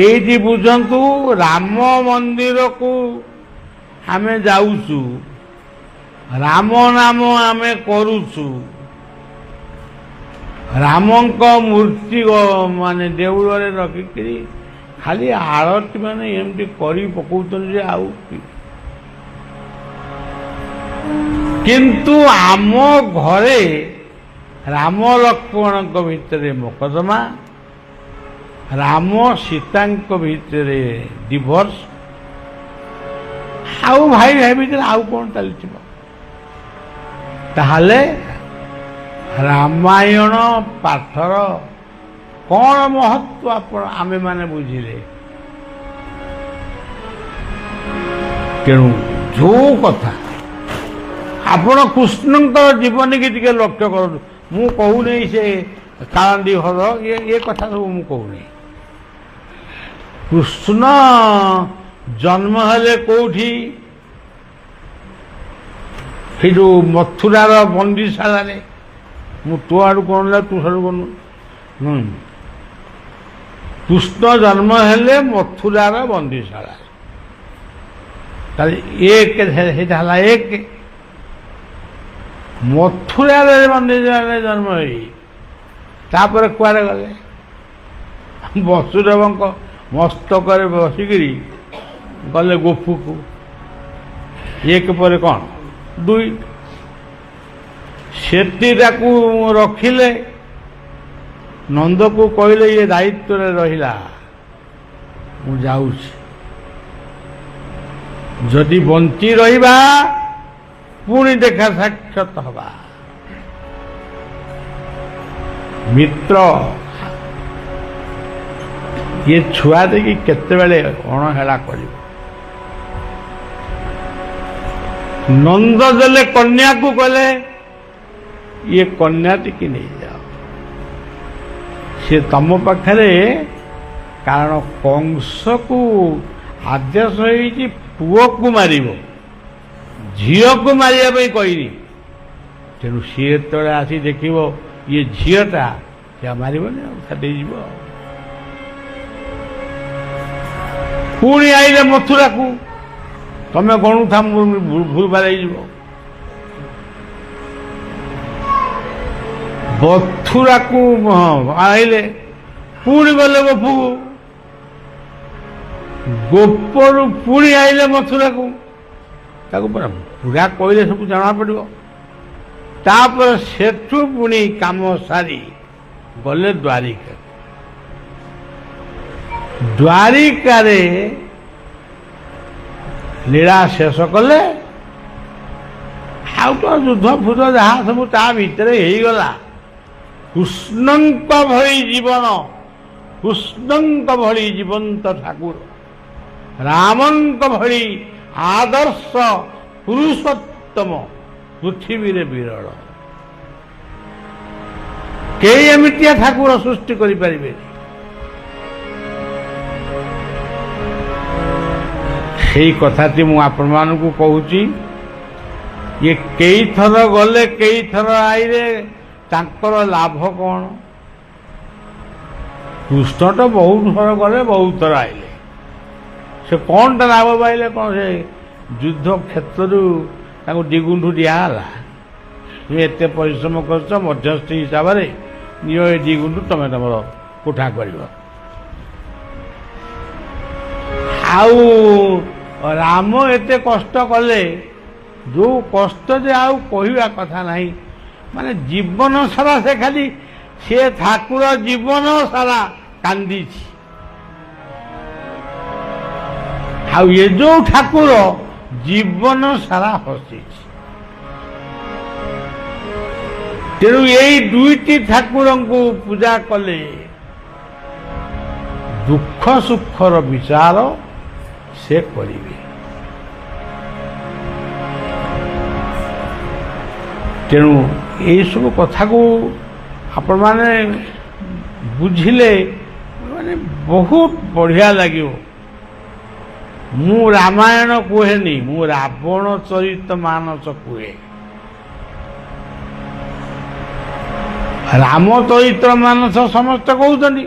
ଏଇଠି ବୁଝନ୍ତୁ, ରାମ ମନ୍ଦିରକୁ ଆମେ ଯାଉଛୁ, ରାମ ନାମ ଆମେ କରୁଛୁ, ରାମଙ୍କ ମୂର୍ତ୍ତି ମାନେ ଦେଉଳରେ ରଖିକିରି ଖାଲି ଆଳତୀ ମାନେ ଏମିତି କରି ପକଉଛନ୍ତି ଯେ ଆଉ କିନ୍ତୁ ଆମ ଘରେ ରାମ ଲକ୍ଷ୍ମଣଙ୍କ ଭିତରେ ମକଦ୍ଦମା, ରାମ ସୀତାଙ୍କ ଭିତରେ ଡିଭୋର୍ସ, ଆଉ ଭାଇ ଭାଇ ଭିତରେ ଆଉ କ'ଣ ଚାଲିଥିବ? ତାହେଲେ ରାମାୟଣ ପାଠର କ'ଣ ମହତ୍ଵ ଆମେମାନେ ବୁଝିଲେ? ତେଣୁ ଯୋଉ କଥା ଆପଣ କୃଷ୍ଣଙ୍କର ଜୀବନୀକି ଟିକେ ଲକ୍ଷ୍ୟ କରନ୍ତୁ। ମୁଁ କହୁନି ସେ କାଳନ୍ଦୀ ହ୍ରଦ ଏ କଥା ସବୁ ମୁଁ କହୁନି। କୃଷ୍ଣ ଜନ୍ମ ହେଲେ କୋଉଠି? ସେ ଯୋଉ ମଥୁରାର ବନ୍ଦୀଶାଳାରେ। ମୁଁ ତୋ ଆଡ଼ୁ କଣ ତୁ ସାଡ଼ୁ କଣ? କୃଷ୍ଣ ଜନ୍ମ ହେଲେ ମଥୁରାର ବନ୍ଦୀଶାଳା। ତାହେଲେ ସେଇଟା ହେଲା 1। ମଥୁରାରେ ବନ୍ଦୀଶାଳାରେ ଜନ୍ମ ହେଇ ତାପରେ କୁଆଡ଼େ ଗଲେ? ବସୁଦେବଙ୍କ ମସ୍ତକରେ ବସିକିରି ଗଲେ ଗୋପକୁ। 1 ପରେ କ'ଣ 2। ସେଠି ତାକୁ ରଖିଲେ, ନନ୍ଦକୁ କହିଲେ ଇଏ ଦାୟିତ୍ୱରେ ରହିଲା, ମୁଁ ଯାଉଛି, ଯଦି ବଞ୍ଚି ରହିବା ପୁଣି ଦେଖା ସାକ୍ଷାତ ହେବା। ମିତ୍ର ଇଏ ଛୁଆ ଦେଖି କେତେବେଳେ ଅଣହେଳା କରିବ? ନନ୍ଦ ଦେଲେ କନ୍ୟାକୁ, କହିଲେ ଇଏ କନ୍ୟା ଟିକେ ନେଇଯାଅ, ସେ ତମ ପାଖରେ, କାରଣ କଂସକୁ ଆଦେଶ ହେଇଛି ପୁଅକୁ ମାରିବ, ଝିଅକୁ ମାରିବା ପାଇଁ କହିନି। ତେଣୁ ସିଏ ଯେତେବେଳେ ଆସି ଦେଖିବ ଇଏ ଝିଅଟା, ସେ ମାରିବନି ଆଉ ଛାଡ଼ିଯିବ। ପୁଣି ଆଇଲେ ମଥୁରାକୁ, ତମେ ଗଣୁଥା ଭୁଲ ଭାଲ ହେଇଯିବ। ମଥୁରାକୁ ଆଇଲେ, ପୁଣି ଗଲେ ଗୋପକୁ, ଗୋପରୁ ପୁଣି ଆଇଲେ ମଥୁରାକୁ, ତାକୁ ପୁରା କହିଲେ ସବୁ ଜଣାପଡ଼ିବ। ତାପରେ ସେଠୁ ପୁଣି କାମ ସାରି ଗଲେ ଦ୍ୱାରିକା। ଦ୍ୱାରିକାରେ ଲୀଳା ଶେଷ କଲେ। ଆଉ ତ ଯୁଦ୍ଧ ଫୁଦ୍ଧ ଯାହା ସବୁ ତା ଭିତରେ ହେଇଗଲା। କୃଷ୍ଣଙ୍କ ଭଳି ଜୀବନ, କୃଷ୍ଣଙ୍କ ଭଳି ଜୀବନ୍ତ ଠାକୁର, ରାମଙ୍କ ଭଳି ଆଦର୍ଶ ପୁରୁଷୋତ୍ତମ ପୃଥିବୀରେ ବିରଳ। କେହି ଏମିତିଆ ଠାକୁର ସୃଷ୍ଟି କରିପାରିବେନି। ସେଇ କଥାଟି ମୁଁ ଆପଣମାନଙ୍କୁ କହୁଛି। ଇଏ କେଇଥର ଗଲେ, କେଇଥର ଆଇଲେ, ତାଙ୍କର ଲାଭ କ'ଣ? କୃଷ୍ଣ ତ ବହୁତ ଥର ଗଲେ, ବହୁତ ଥର ଆଇଲେ। ସେ କ'ଣଟା ଲାଭ ପାଇଲେ? କ'ଣ ସେ ଯୁଦ୍ଧ କ୍ଷେତ୍ରରୁ ତାଙ୍କୁ ଦିଗୁଣ୍ଠୁ ଦିଆହେଲା? ସେ ଏତେ ପରିଶ୍ରମ କରୁଛ, ମଧ୍ୟସ୍ଥି ହିସାବରେ ନିଅ ଏ ଦିଗୁଣ୍ଠୁ, ତମେ ତମର କୋଠା କରିବ। ଆଉ ରାମ ଏତେ କଷ୍ଟ କଲେ, ଯୋଉ କଷ୍ଟ ଯେ ଆଉ କହିବା କଥା ନାହିଁ। ମାନେ ଜୀବନ ସାରା ସେ ଖାଲି, ସେ ଠାକୁର ଜୀବନ ସାରା କାନ୍ଦିଛି। ଆଉ ଏ ଯୋଉ ଠାକୁର ଜୀବନ ସାରା ହସିଛି। ତେଣୁ ଏଇ ଦୁଇଟି ଠାକୁରଙ୍କୁ ପୂଜା କଲେ ଦୁଃଖ ସୁଖର ବିଚାର ସେ କରିବେ। ତେଣୁ ଏଇସବୁ କଥାକୁ ଆପଣମାନେ ବୁଝିଲେ ମାନେ ବହୁତ ବଢ଼ିଆ ଲାଗିବ। ମୁଁ ରାମାୟଣ କୁହେନି, ମୁଁ ରାବଣ ଚରିତ ମାନସ କୁହେ। ରାମ ଚରିତ୍ର ମାନସ ସମସ୍ତେ କହୁଛନ୍ତି,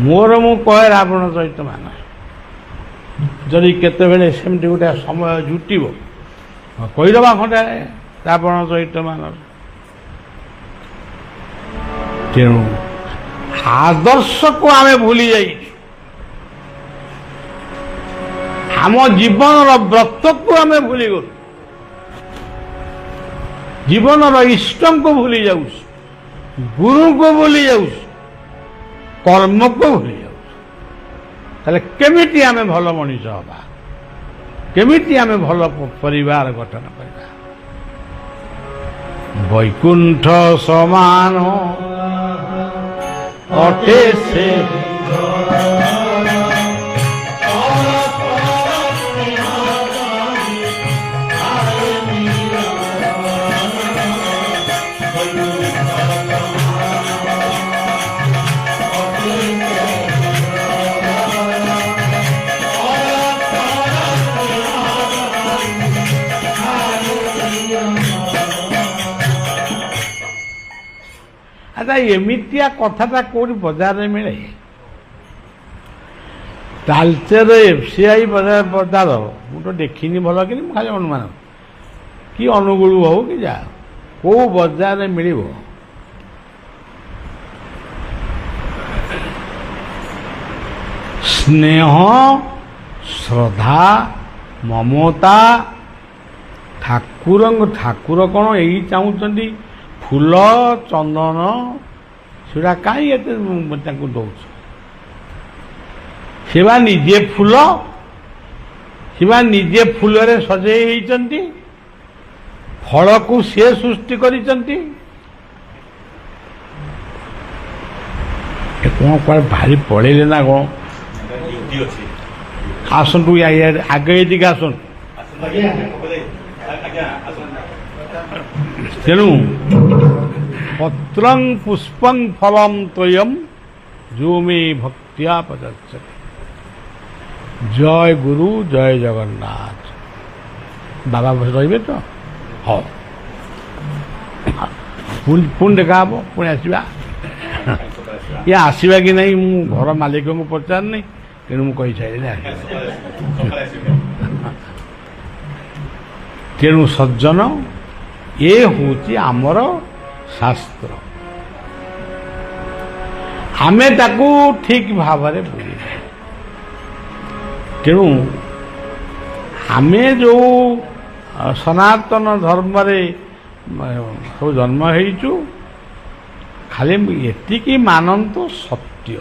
ମୋର ମୁଁ କହେ ରାବଣ ଚରିତ ମାନସ। ଯଦି କେତେବେଳେ ସେମିତି ଗୋଟେ ସମୟ ଜୁଟିବ, କହିଦେବା ଖଣ୍ଡେ ରାବଣ ଚରିତ ମାନସ। ତେଣୁ ଆଦର୍ଶକୁ ଆମେ ଭୁଲି ଯାଇଛୁ। ଆମ ଜୀବନର ବ୍ରତକୁ ଆମେ ଭୁଲିଗଲୁ। ଜୀବନର ଇଷ୍ଟଙ୍କୁ ଭୁଲି ଯାଉଛୁ, ଗୁରୁଙ୍କୁ ଭୁଲି ଯାଉଛୁ, କର୍ମକୁ ଭୁଲି ଯାଉଛୁ। ତାହେଲେ କେମିତି ଆମେ ଭଲ ମଣିଷ ହେବା? କେମିତି ଆମେ ଭଲ ପରିବାର ଗଠନ କରିବା? ବୈକୁଣ୍ଠ ସମାନ ଅଟେ ସେ ଆଚ୍ଛା, ଏମିତିଆ କଥାଟା କୋଉଠି ବଜାରରେ ମିଳେ? ତାଲଚେର FCI ବଜାର ମୁଁ ତ ଦେଖିନି ଭଲ କିନି, ମୁଁ ଖାଲି ଅନୁମାନ, କି ଅନୁଗୁଳ ହଉ କି ଯାହା, କୋଉ ବଜାରରେ ମିଳିବ? ସ୍ନେହ, ଶ୍ରଦ୍ଧା, ମମତା, ଠାକୁର କ'ଣ ଏଇ ଚାହୁଁଛନ୍ତି ଫୁଲ ଚନ୍ଦନ, ସେଟା କାହିଁ ଏତେ ତାଙ୍କୁ ଦଉଛ? ସେ ବା ନିଜେ ଫୁଲ, ସେ ବା ନିଜେ ଫୁଲରେ ସଜେଇ ହେଇଛନ୍ତି, ଫଳକୁ ସିଏ ସୃଷ୍ଟି କରିଛନ୍ତି। ଏ କ'ଣ କୁଆଡ଼େ ଭାରି ପଳେଇଲେ ନା କ'ଣ? ଆସନ୍ତୁ ଆଗେ ଏଠିକି ଆସନ୍ତୁ। ତେଣୁ ପତ୍ରଂ ପୁଷ୍ପଂ ଫଲଂ ତ୍ୱୟଂ ଯୋ ମେ ଭକ୍ତ୍ୟା ପଦଚ୍ଛତେ। ଜୟ ଗୁରୁ, ଜୟ ଜଗନ୍ନାଥ। ବାବା ରହିବେ ତ? ହଉ। ପୁଣି ଦେଖା ହେବ, ପୁଣି ଆସିବା। ଇଏ ଆସିବା କି ନାହିଁ ମୁଁ ଘର ମାଲିକଙ୍କୁ ପଚାରିନି, ତେଣୁ ମୁଁ କହିସାରିଲି ଆସିବ। ତେଣୁ ସଜ୍ଜନ, ଏ ହେଉଛି ଆମର ଶାସ୍ତ୍ର। ଆମେ ତାକୁ ଠିକ ଭାବରେ ବୁଝିବା। ତେଣୁ ଆମେ ଯେଉଁ ସନାତନ ଧର୍ମରେ ସବୁ ଜନ୍ମ ହେଇଛୁ, ଖାଲି ଏତିକି ମାନନ୍ତୁ ସତ୍ୟ।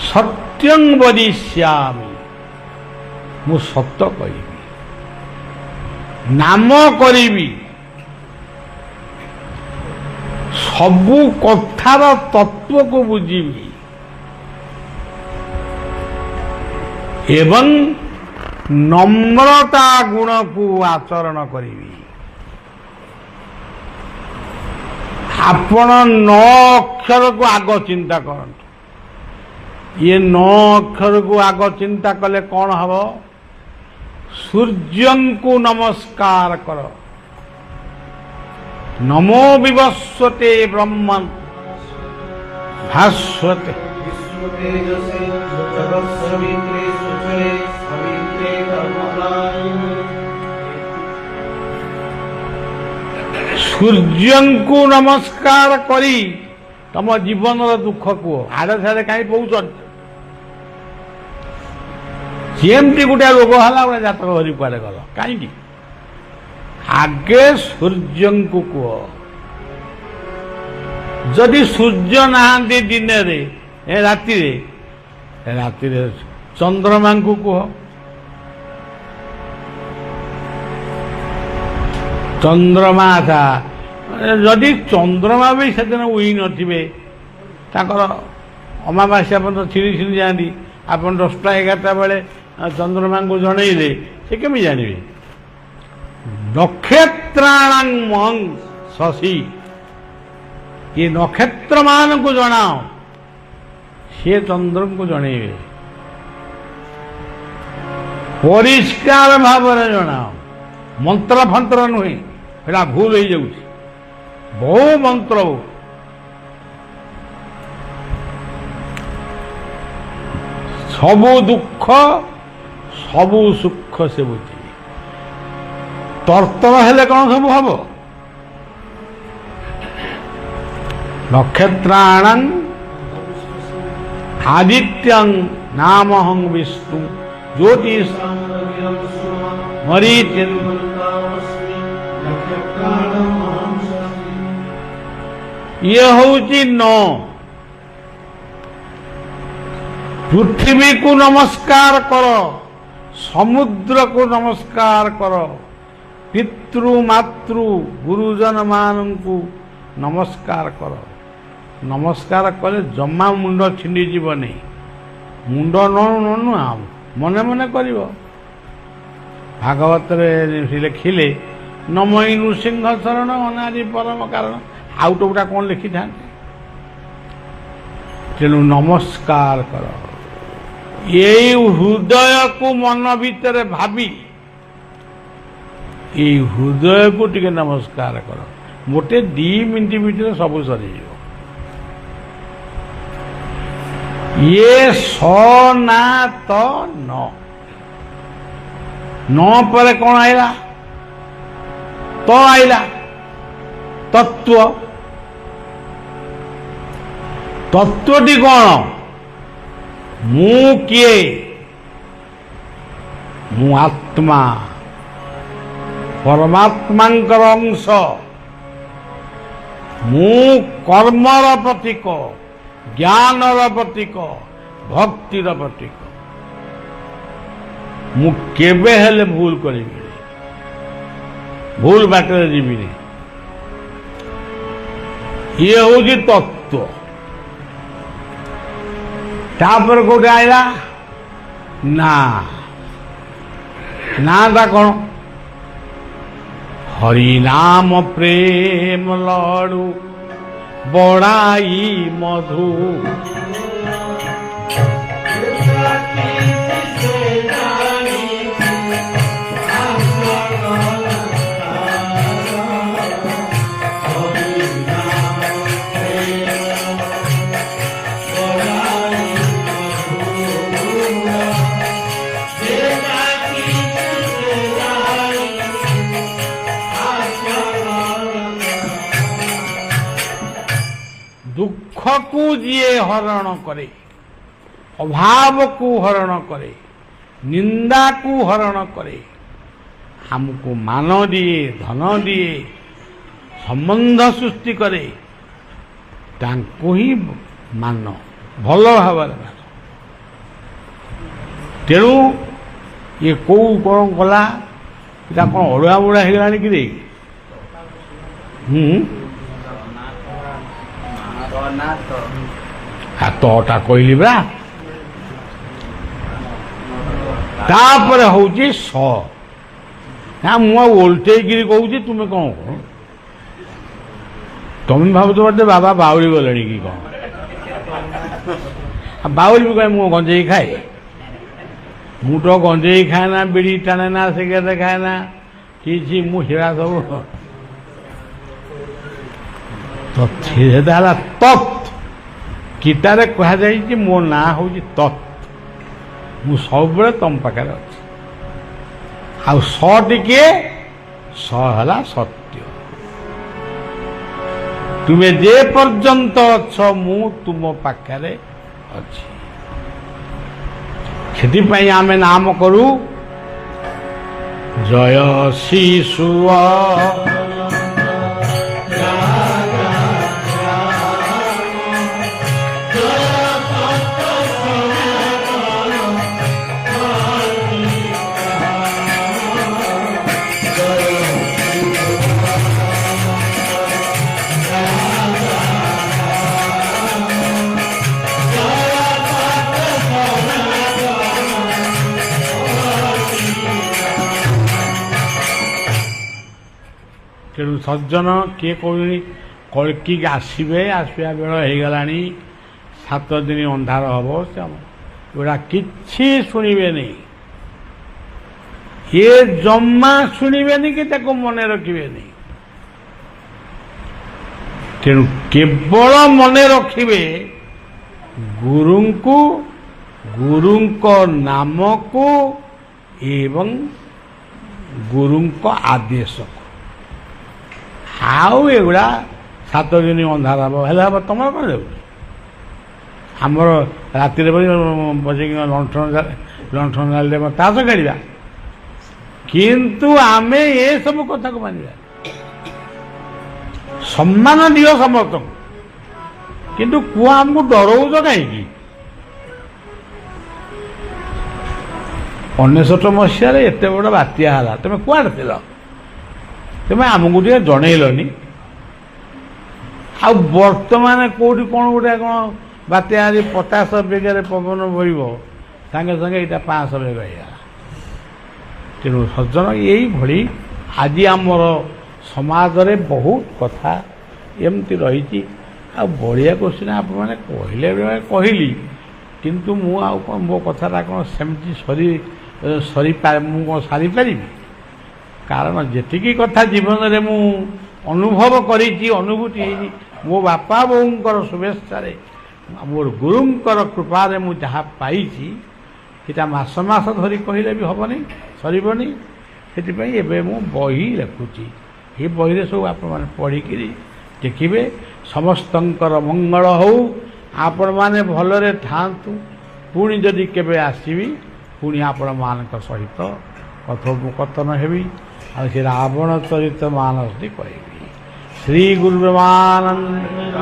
ସତ୍ୟଂ ବଦିଷ୍ୟାମି, ମୁଁ ସତ୍ୟ କହିବି, ନାମ କରିବି, ସବୁ କଥାର ତତ୍ତ୍ୱକୁ ବୁଝିବି ଏବଂ ନମ୍ରତା ଗୁଣକୁ ଆଚରଣ କରିବି। ଆପଣ 9 ଅକ୍ଷରକୁ ଆଗ ଚିନ୍ତା କରନ୍ତୁ। ଇଏ 9 ଅକ୍ଷରକୁ ଆଗ ଚିନ୍ତା କଲେ କ'ଣ ହବ? ସୂର୍ଯ୍ୟଙ୍କୁ ନମସ୍କାର କର। ନମୋ ବିବସ୍ୱତେ ବ୍ରହ୍ମନ୍ ଭାସ୍ୱତେ। ସୂର୍ଯ୍ୟଙ୍କୁ ନମସ୍କାର କରି ତମ ଜୀବନର ଦୁଃଖ କୁହ। ଆଡ଼େ ସାଡ଼େ କାହିଁ କହୁଛନ୍ତି? ଯେମିତି ଗୋଟେ ରୋଗ ହେଲା, ଗୋଟେ ଜାତକ ଧରି କୁଆଡ଼େ ଗଲ, କାହିଁକି? ଆଗେ ସୂର୍ଯ୍ୟଙ୍କୁ କୁହ। ଯଦି ସୂର୍ଯ୍ୟ ନାହାନ୍ତି ଦିନରେ, ରାତିରେ ଚନ୍ଦ୍ରମାଙ୍କୁ କୁହ। ଚନ୍ଦ୍ରମା ଯଦି ଚନ୍ଦ୍ରମା ବି ସେଦିନ ଉଇ ନଥିବେ, ତାଙ୍କର ଅମାବାସ୍ୟା ପର୍ଯ୍ୟନ୍ତ ଛିଡ଼ି ଯାଆନ୍ତି, ଆପଣ 10ଟା 11ଟା ବେଳେ ଚନ୍ଦ୍ରମାଙ୍କୁ ଜଣେଇଲେ ସେ କେମିତି ଜାଣିବେ? ନକ୍ଷତ୍ରାଣାଂ ମହଂ ଶଶୀ, ଏ ନକ୍ଷତ୍ରମାନଙ୍କୁ ଜଣାଅ, ସିଏ ଚନ୍ଦ୍ରଙ୍କୁ ଜଣେଇବେ। ପରିଷ୍କାର ଭାବରେ ଜଣାଅ, ମନ୍ତ୍ର ଫନ୍ତ୍ର ନୁହେଁ, ଏଟା ଭୁଲ ହେଇଯାଉଛି। ବହୁ ମନ୍ତ୍ର, ସବୁ ଦୁଃଖ ସବୁ ସୁଖ ସେ ବୁଝିବେ। ତର୍ତ୍ତର ହେଲେ କ'ଣ ସବୁ ହବ? ନକ୍ଷତ୍ରାଣାଂ ଆଦିତ୍ୟଂ ନାମହଂ ବିଷ୍ଣୁ ଜ୍ୟୋତିଷ ମରୀଚି। ଇଏ ହେଉଛି 9। ପୃଥିବୀକୁ ନମସ୍କାର କର, ସମୁଦ୍ରକୁ ନମସ୍କାର କର, ପିତୃ ମାତୃ ଗୁରୁଜନ ମାନଙ୍କୁ ନମସ୍କାର କର। ନମସ୍କାର କଲେ ଜମା ମୁଣ୍ଡ ଛିଣ୍ଡିଯିବନି। ମୁଣ୍ଡ ମନେ ମନେ କରିବ। ଭାଗବତରେ ଲେଖିଲେ ନମଇ ନୃସିଂହ ଶରଣ ଅନାଦି ପରମ କାରଣ। ଆଉ ଟୋଟା କ'ଣ ଲେଖିଥାନ୍ତି? ତେଣୁ ନମସ୍କାର କର। ଏଇ ହୃଦୟକୁ ମନ ଭିତରେ ଭାବି ଏଇ ହୃଦୟକୁ ଟିକେ ନମସ୍କାର କର। ମୋଟେ 2 ମିନିଟ୍ ଭିତରେ ସବୁ ସରିଯିବ। ଇଏ ସନାତନ। 9 ପରେ କ'ଣ ଆଇଲା? ତ ଆଇଲା ତତ୍ତ୍ୱ। ତତ୍ତ୍ୱଟି କ'ଣ? ମୁଁ କିଏ? ମୁଁ ଆତ୍ମା, ପରମାତ୍ମାଙ୍କର ଅଂଶ। ମୁଁ କର୍ମର ପ୍ରତୀକ, ଜ୍ଞାନର ପ୍ରତୀକ, ଭକ୍ତିର ପ୍ରତୀକ। ମୁଁ କେବେ ହେଲେ ଭୁଲ କରିବିନି, ଭୁଲ ବାଟରେ ଯିବିନି। ଇଏ ହେଉଛି ତତ୍ତ୍ୱ। ତାପରେ କୋଉଠି ଆଇଲା? ନାଟା କ'ଣ? ହରିନାମ ପ୍ରେମ ଲଡୁ ବড়াই মধু। ଦୁଃଖକୁ ଯିଏ ହରଣ କରେ, ଅଭାବକୁ ହରଣ କରେ, ନିନ୍ଦାକୁ ହରଣ କରେ, ଆମକୁ ମାନ ଦିଏ, ଧନ ଦିଏ, ସମ୍ବନ୍ଧ ସୃଷ୍ଟି କରେ, ତାଙ୍କୁ ହିଁ ମାନ, ଭଲ ଭାବରେ ମାନ। ତେଣୁ ଇଏ କୋଉ କ'ଣ କଲା, ଏଟା କ'ଣ ଅଡ଼ୁଆ ବୁଡ଼ା ହେଇଗଲାଣି କିରେ? ତଟା କହିଲି ବା। ତାପରେ ହଉଛି ସ। ନା ମୁଁ ଆଉ ଓଲଟେଇକିରି କହୁଛି, ତୁମେ କ'ଣ କର? ତମେ ଭାବୁଛ ବୋଧେ ବାବା ବାଉଳି ଗଲେଣି କି କ'ଣ? ବାଉଳି ବି କହେ ମୁଁ ଗଞ୍ଜେଇ ଖାଏ? ମୁଁ ତ ଗଞ୍ଜେଇ ଖାଏ ନା, ବିଡ଼ି ଟାଣେ ନା, ସିଗାରେଟ ଖାଏ ନା, କିଛି ମୁଁ ହେରା ସବୁ ସେଟା ହେଲା ତତ୍। ଗୀତାରେ କୁହାଯାଇଛି ମୋ ନାଁ ହେଉଛି ତତ୍। ମୁଁ ସବୁବେଳେ ତମ ପାଖରେ ଅଛି। ଆଉ ସ ଟିକିଏ, ସ ହେଲା ସତ୍ୟ। ତୁମେ ଯେ ପର୍ଯ୍ୟନ୍ତ ଅଛ ମୁଁ ତୁମ ପାଖରେ ଅଛି। ସେଥିପାଇଁ ଆମେ ନାମ କରୁ ଜୟ ଶିଶୁଅ ତେଣୁ ସଜ୍ଜନ କିଏ କହୁଛନ୍ତି କଳ୍କି ଆସିବେ, ଆସିବା ବେଳ ହେଇଗଲାଣି, 7 ଦିନ ଅନ୍ଧାର ହେବ, ଏଗୁଡ଼ା କିଛି ଶୁଣିବେନି। ଇଏ ଜମା ଶୁଣିବେନି କି ତାକୁ ମନେ ରଖିବେନି। ତେଣୁ କେବଳ ମନେ ରଖିବେ ଗୁରୁଙ୍କୁ, ଗୁରୁଙ୍କ ନାମକୁ ଏବଂ ଗୁରୁଙ୍କ ଆଦେଶକୁ। ଆଉ ଏଗୁଡ଼ା 7 ଦିନ ଅନ୍ଧାର ହେବ, ହେଲେ ହେବ ତମର କ'ଣ ଯାଉଛି? ଆମର ରାତିରେ ବସିକି ଲଣ୍ଠନ ଜାଳିଲେ ତାସ ଖେଳିବା, କିନ୍ତୁ ଆମେ ଏସବୁ କଥାକୁ ମାନିବା। ସମ୍ମାନ ଦିଅ ସମସ୍ତଙ୍କୁ, କିନ୍ତୁ କୁହ ଆମକୁ ଡରଉଛ କାହିଁକି? 1999 ମସିହାରେ ଏତେ ବଡ଼ ବାତ୍ୟା ହେଲା, ତମେ କୁଆଡ଼େ ଥିଲ? ତମେ ଆମକୁ ଟିକେ ଜଣେଇଲନି। ଆଉ ବର୍ତ୍ତମାନ କୋଉଠି କ'ଣ ଗୋଟେ କ'ଣ ବାତ୍ୟା 50 ବେଗରେ ପବନ ବହିବ, ସାଙ୍ଗେ ସାଙ୍ଗେ ଏଇଟା 500 ବେଗ ହେଇଗଲା। ତେଣୁ ସଜ୍ଜନ ଏଇଭଳି ଆଜି ଆମର ସମାଜରେ ବହୁତ କଥା ଏମିତି ରହିଛି। ଆଉ ବଢ଼ିବାକୁ ସିନା ଆପଣମାନେ କହିଲେ କହିଲି, କିନ୍ତୁ ମୁଁ ଆଉ କ'ଣ ମୋ କଥାଟା କ'ଣ ସେମିତି ମୁଁ କ'ଣ ସାରିପାରିବି? କାରଣ ଯେତିକି କଥା ଜୀବନରେ ମୁଁ ଅନୁଭବ କରିଛି, ଅନୁଭୂତି ହେଇଛି, ମୋ ବାପା ବୋଉଙ୍କର ଶୁଭେଚ୍ଛାରେ, ମୋର ଗୁରୁଙ୍କର କୃପାରେ ମୁଁ ଯାହା ପାଇଛି, ସେଟା ମାସ ମାସ ଧରି କହିଲେ ବି ହେବନି, ସରିବନି। ସେଥିପାଇଁ ଏବେ ମୁଁ ବହି ଲେଖୁଛି। ଏ ବହିରେ ସବୁ ଆପଣମାନେ ପଢ଼ିକିରି ଦେଖିବେ। ସମସ୍ତଙ୍କର ମଙ୍ଗଳ ହଉ, ଆପଣମାନେ ଭଲରେ ଥାଆନ୍ତୁ। ପୁଣି ଯଦି କେବେ ଆସିବି, ପୁଣି ଆପଣମାନଙ୍କ ସହିତ କଥୋପକଥନ ହେବି। ଆଉ ସେ ରାବଣ ଚରିତ ମାନସଟି କହିବି। ଶ୍ରୀ ଗୁରୁ ବ୍ରହ୍ମାନନ୍ଦ।